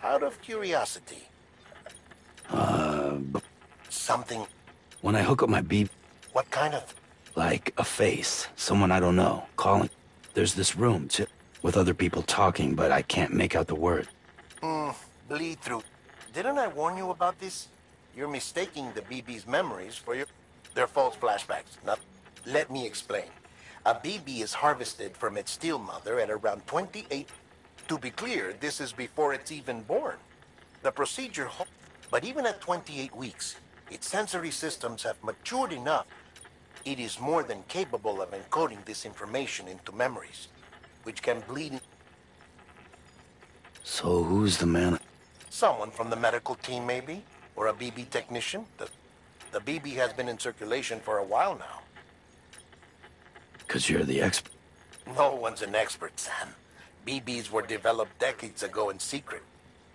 out of curiosity. Something. When I hook up my BB... What kind of? Like a face. Someone I don't know. Calling. There's this room, too, with other people talking, but I can't make out the word. Bleed through. Didn't I warn you about this? You're mistaking the BB's memories for their false flashbacks. Now, let me explain. A BB is harvested from its steel mother at around 28. To be clear, this is before it's even born. The procedure, but even at 28 weeks, its sensory systems have matured enough. It is more than capable of encoding this information into memories, which can bleed. So who's the man? Someone from the medical team, maybe? Or a BB technician? The BB has been in circulation for a while now. 'Cause you're the expert. No one's an expert, Sam. BBs were developed decades ago in secret.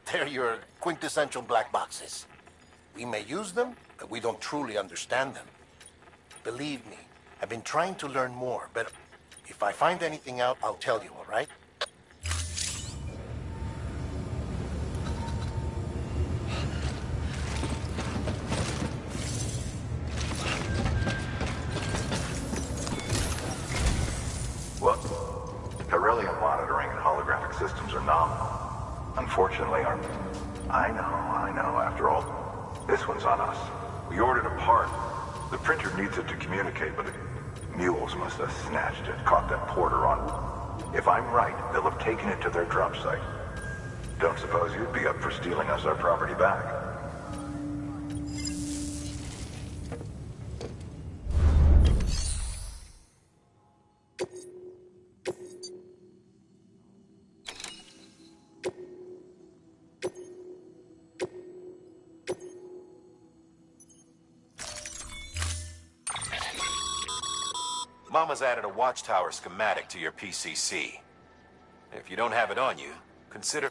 They're your quintessential black boxes. We may use them, but we don't truly understand them. Believe me, I've been trying to learn more, but if I find anything out, I'll tell you, all right? Look, beryllium monitoring and holographic systems are nominal. Unfortunately, I know, after all, this one's on us. We ordered a part. The printer needs it to communicate, but the mules must have snatched it, caught that porter on. If I'm right, they'll have taken it to their drop site. Don't suppose you'd be up for stealing us our property back? Mama's added a watchtower schematic to your PCC. If you don't have it on you, consider...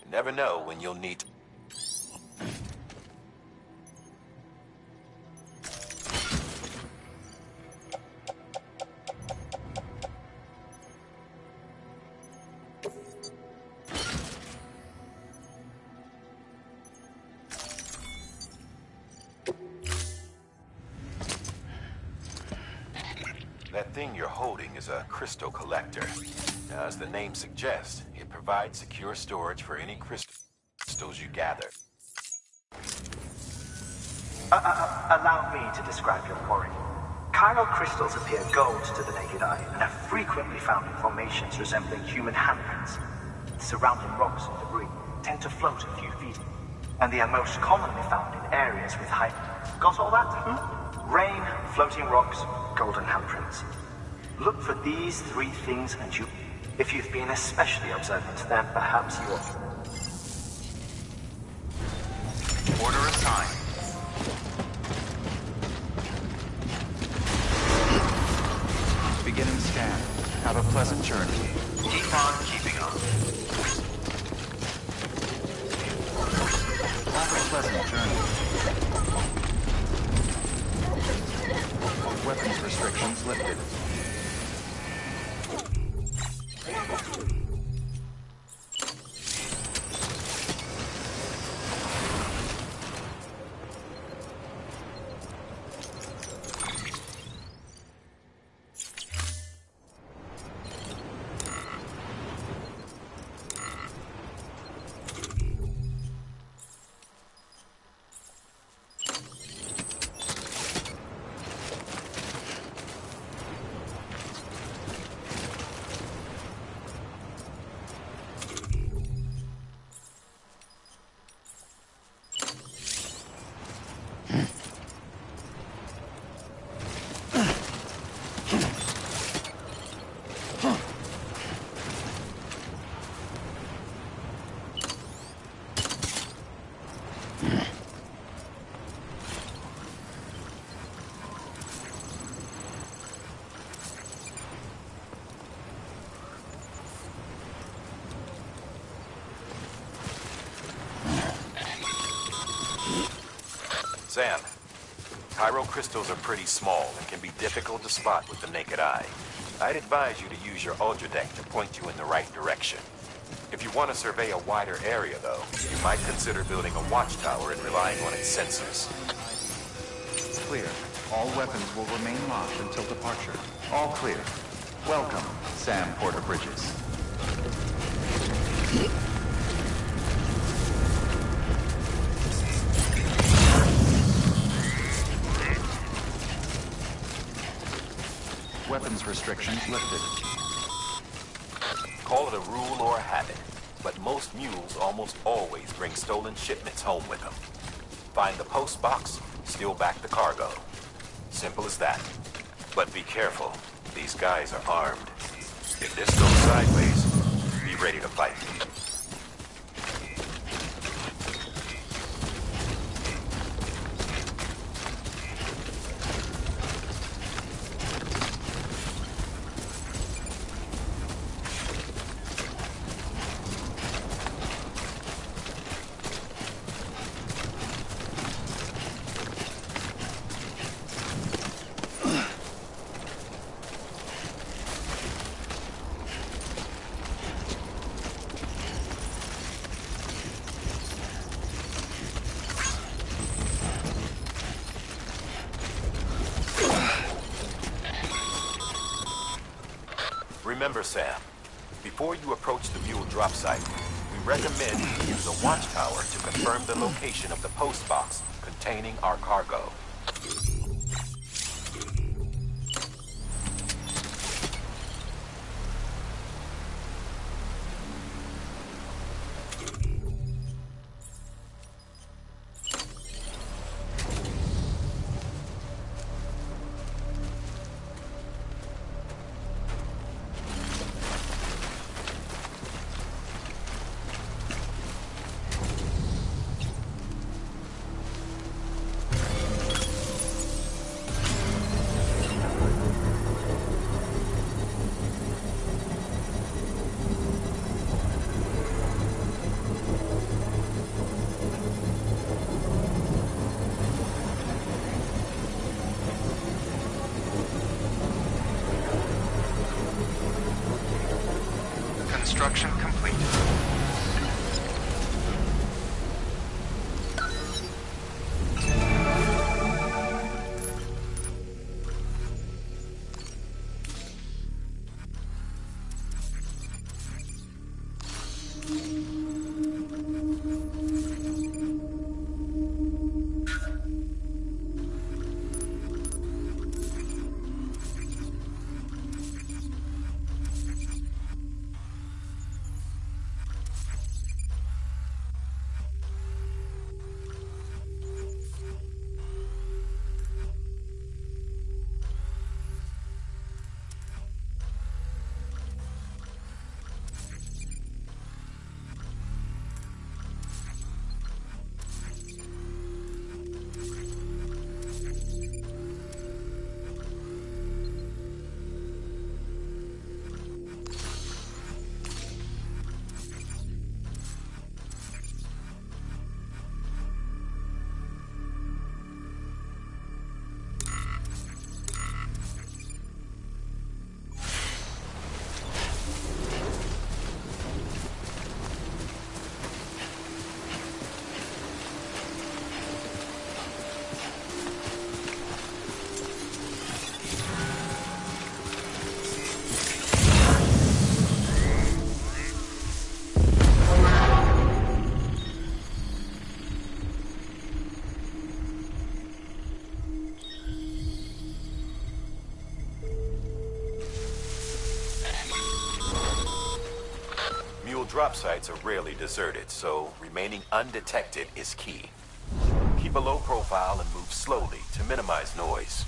You never know when you'll need... That thing you're holding is a crystal collector. Now, as the name suggests, it provides secure storage for any crystals you gather. Allow me to describe your quarry. Chiral crystals appear gold to the naked eye and are frequently found in formations resembling human handprints. Surrounding rocks and debris tend to float a few feet, and they are most commonly found in areas with high... Got all that? Rain, floating rocks, golden handprints. Look for these three things and you... If you've been especially observant, then perhaps you're... Order assigned. Beginning scan. Have a pleasant journey. Keep on keeping on. Have a pleasant journey. Weapons restrictions lifted. Sam, Cairo crystals are pretty small and can be difficult to spot with the naked eye. I'd advise you to use your Ultradeck to point you in the right direction. If you want to survey a wider area, though, you might consider building a watchtower and relying on its sensors. Clear. All weapons will remain locked until departure. All clear. Welcome, Sam Porter Bridges. Weapons restrictions lifted. Call it a rule or a habit, but most mules almost always bring stolen shipments home with them. Find the post box, steal back the cargo. Simple as that. But be careful. These guys are armed. If this goes sideways, be ready to fight. Remember, Sam, before you approach the mule drop site, we recommend you use a watchtower to confirm the location of the post box containing our cargo. Construction complete. Drop sites are rarely deserted, so remaining undetected is key. Keep a low profile and move slowly to minimize noise.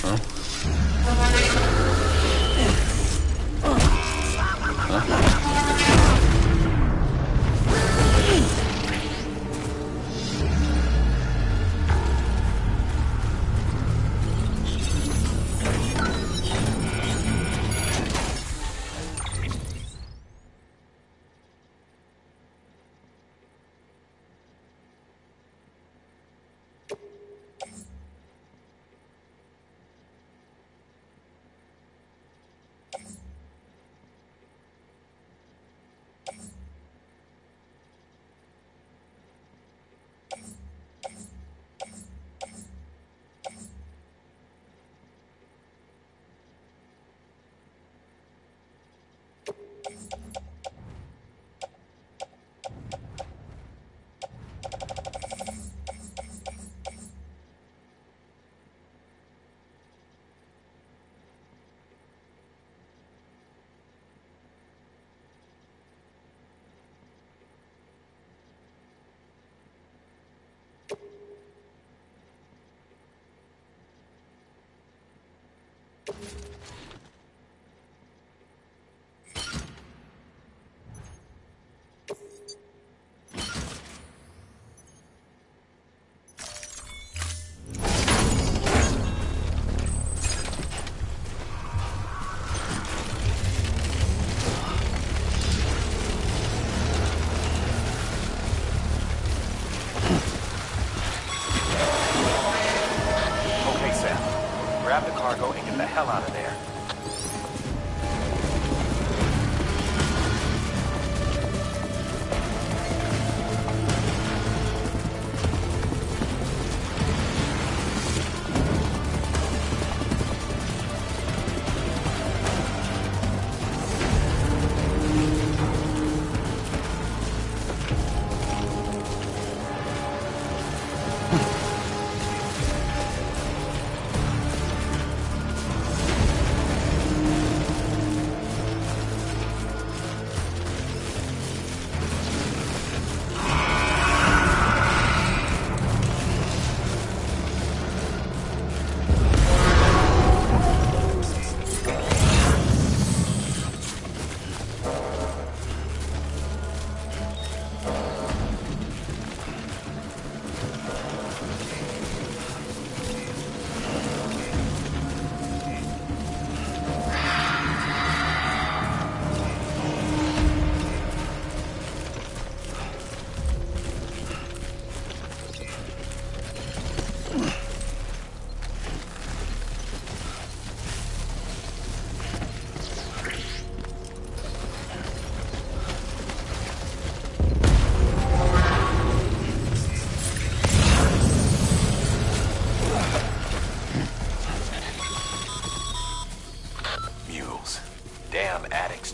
Grab the cargo and get the hell out of there.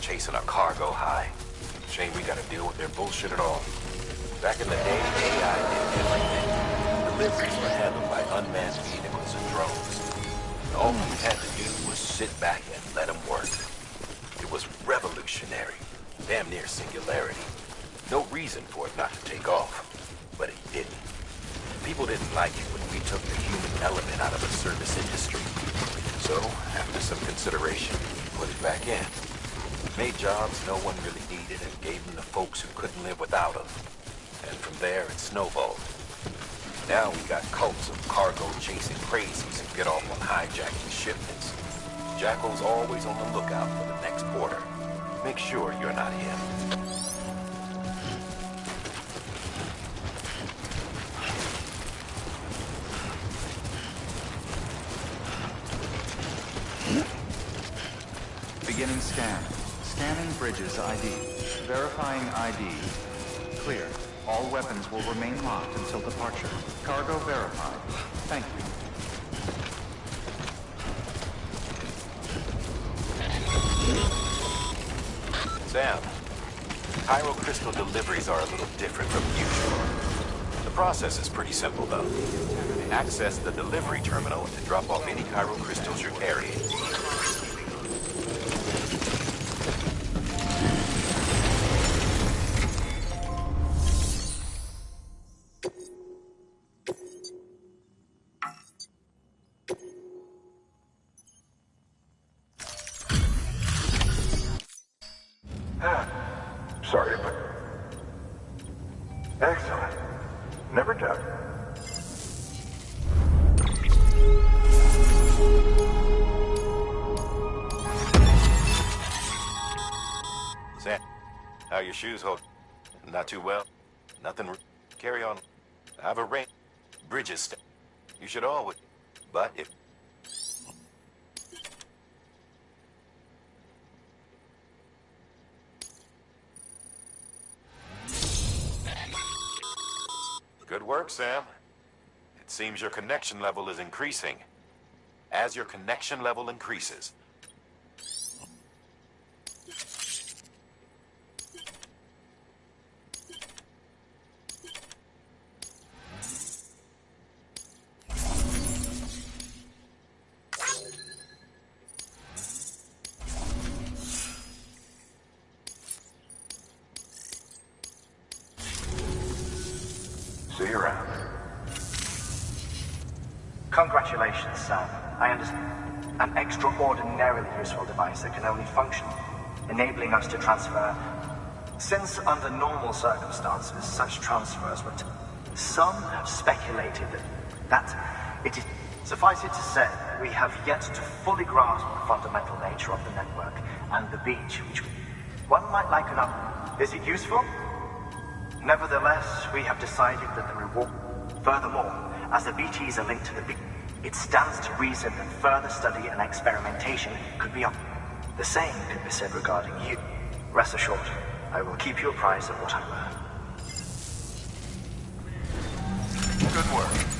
Chasing a cargo high. Shame we gotta deal with their bullshit at all. Back in the day, AI did everything. Deliveries were handled by unmanned vehicles and drones. All we had to do was sit back and let them work. It was revolutionary. Damn near singularity. No reason for it not to take off. But it didn't. People didn't like it when we took the human element out of the service industry. So, after some consideration, we put it back in. Made jobs no one really needed and gave them to folks who couldn't live without them. And from there, it snowballed. Now we got cults of cargo-chasing crazies who get off on hijacking shipments. Jackal's always on the lookout for the next border. Make sure you're not him. Beginning scan. Scanning bridges ID. Verifying ID. Clear. All weapons will remain locked until departure. Cargo verified. Thank you. Sam, Pyro Crystal deliveries are a little different from usual. The process is pretty simple, though. Access the delivery terminal to drop off any Pyro Crystals you're carrying. Sorry, but... Excellent. Never doubt. Sam, how your shoes hold? Not too well. Nothing. Carry on. I've arranged Bridges. You should always. But if. Good work, Sam. It seems your connection level is increasing. As your connection level increases, See you around. Congratulations, Sam. I understand. An extraordinarily useful device that can only function, enabling us to transfer. Since under normal circumstances, such transfers would... Some have speculated that it is... Suffice it to say, we have yet to fully grasp the fundamental nature of the network and the beach, which one might liken up. Is it useful? Nevertheless, we have decided that the reward... Furthermore, as the BTs are linked to the beach, it stands to reason that further study and experimentation could be up. The same could be said regarding you. Rest assured, I will keep you apprised of what I learn. good work.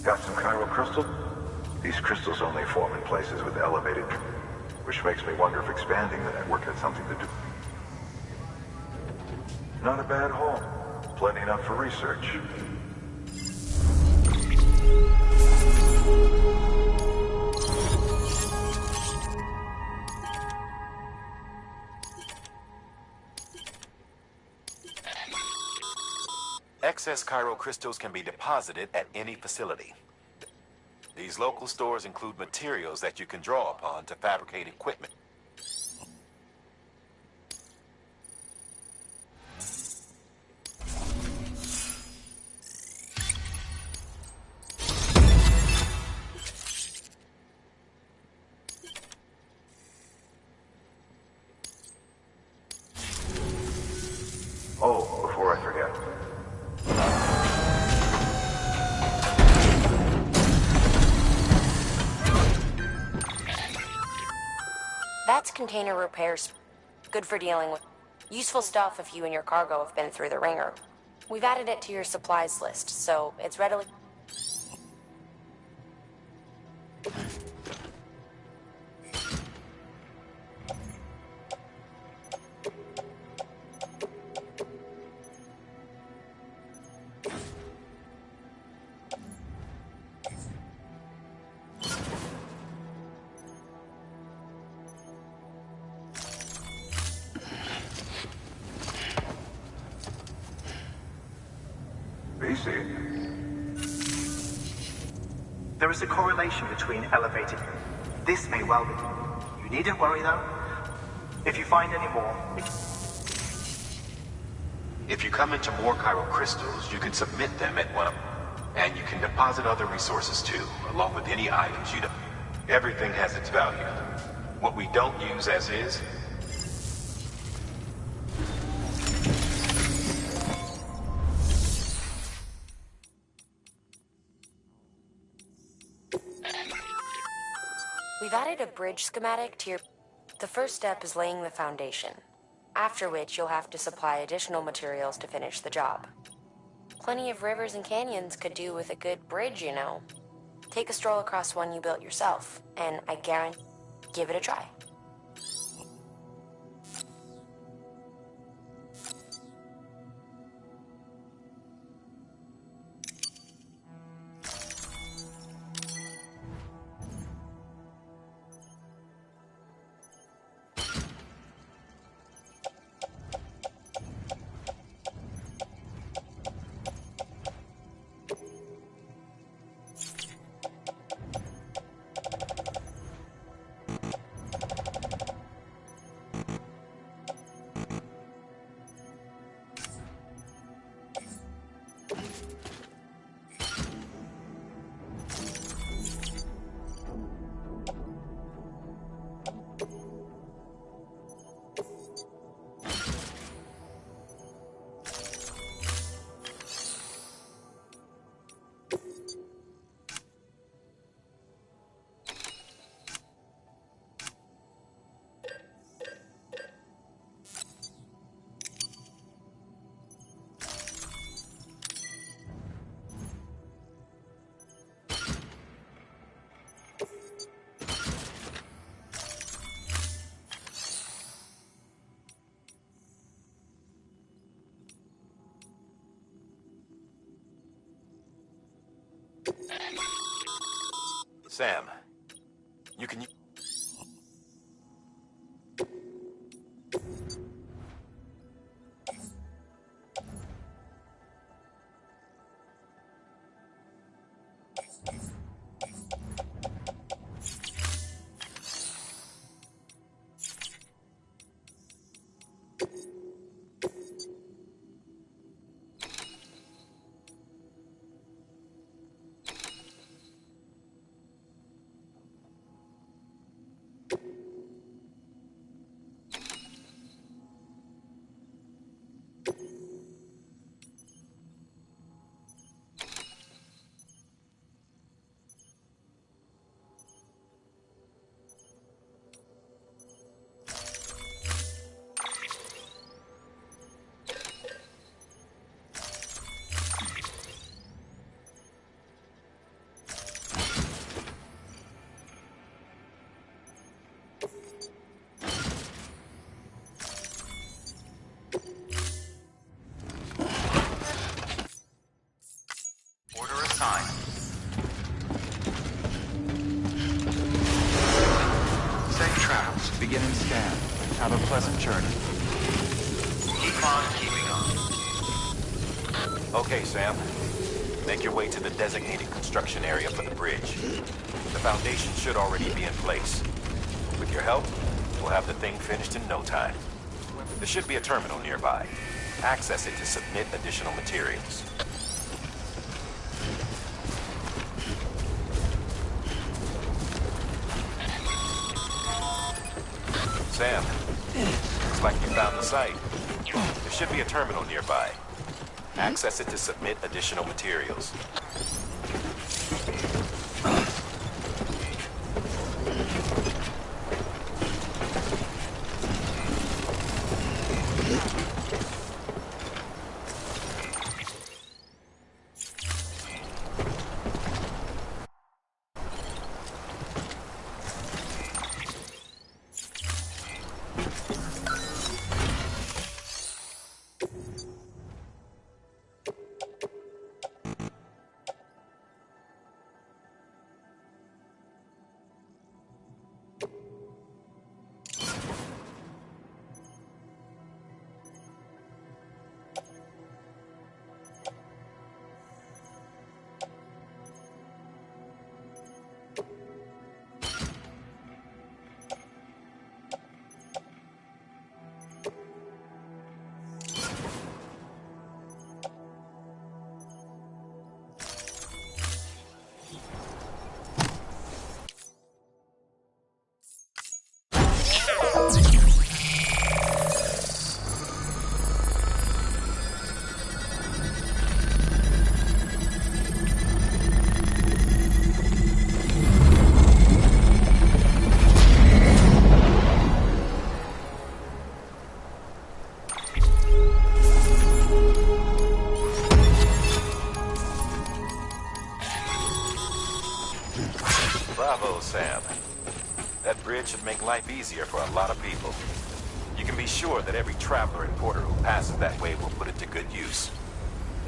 Got some chiral crystal? These crystals only form in places with elevated... Which makes me wonder if expanding the network had something to do... Not a bad haul. Plenty enough for research. Excess chiral crystals can be deposited at any facility. These local stores include materials that you can draw upon to fabricate equipment. Oh, before I forget. That's container repairs. Good for dealing with useful stuff if you and your cargo have been through the ringer. We've added it to your supplies list, so it's readily... There is a correlation between elevated... This may well be. You needn't worry, though. If you find any more... If you come into more chiral crystals, you can submit them at one of them. And you can deposit other resources too, along with any items you don't. Everything has its value. What we don't use as is. We've added a bridge schematic to your... The first step is laying the foundation, after which you'll have to supply additional materials to finish the job. Plenty of rivers and canyons could do with a good bridge, you know. Take a stroll across one you built yourself, and I guarantee... Give it a try. Sam, you can... Safe travels. Beginning scan. Have a pleasant journey. Keep on keeping on. Okay, Sam. Make your way to the designated construction area for the bridge. The foundation should already be in place. With your help, we'll have the thing finished in no time. There should be a terminal nearby. Access it to submit additional materials. Sam, looks like you found the site. There should be a terminal nearby. Access it to submit additional materials. Sam. That bridge should make life easier for a lot of people. You can be sure that every traveler and porter who passes that way will put it to good use.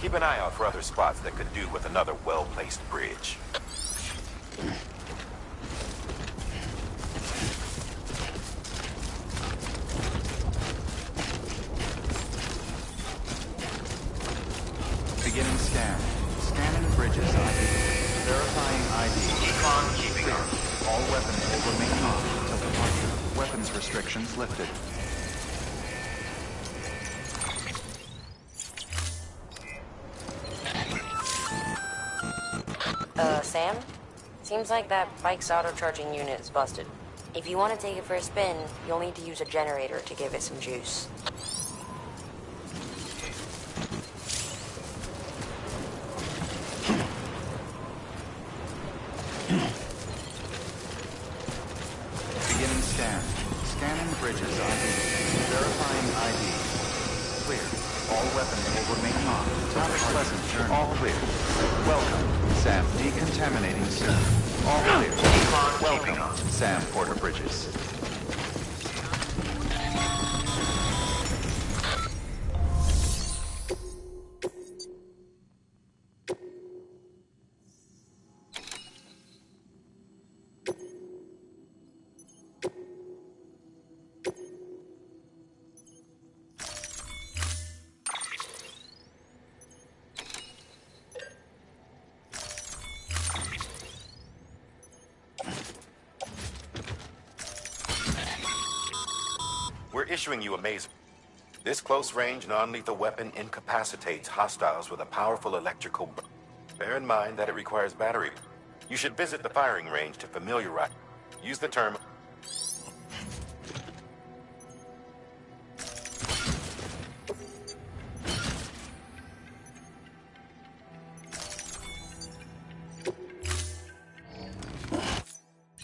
Keep an eye out for other spots that could do with another well-placed bridge. Beginning scan. Scanning bridges ID. Verifying ID. Econ keeping Clear. up. All weapons will remain on until departure. Weapons restrictions lifted. Sam? Seems like that bike's auto-charging unit is busted. If you want to take it for a spin, you'll need to use a generator to give it some juice. Beginning scan. Scanning bridges ID. Verifying ID. Clear. All weapons will remain on. Have a pleasant journey. All clear. Welcome. Sam decontaminating soon. All clear. Welcome. Sam Porter Bridges. We're issuing you a maze. This close-range, non-lethal weapon incapacitates hostiles with a powerful electrical burn. Bear in mind that it requires battery. You should visit the firing range to familiarize. Use the term...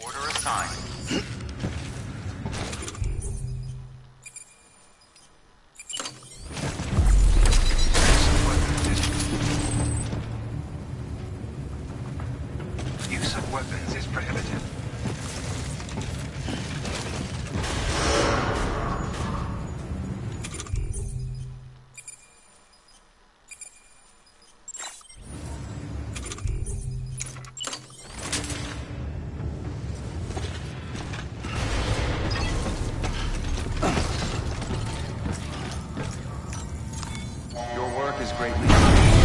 Order assigned. Use of weapons is prohibited. Your work is greatly appreciated.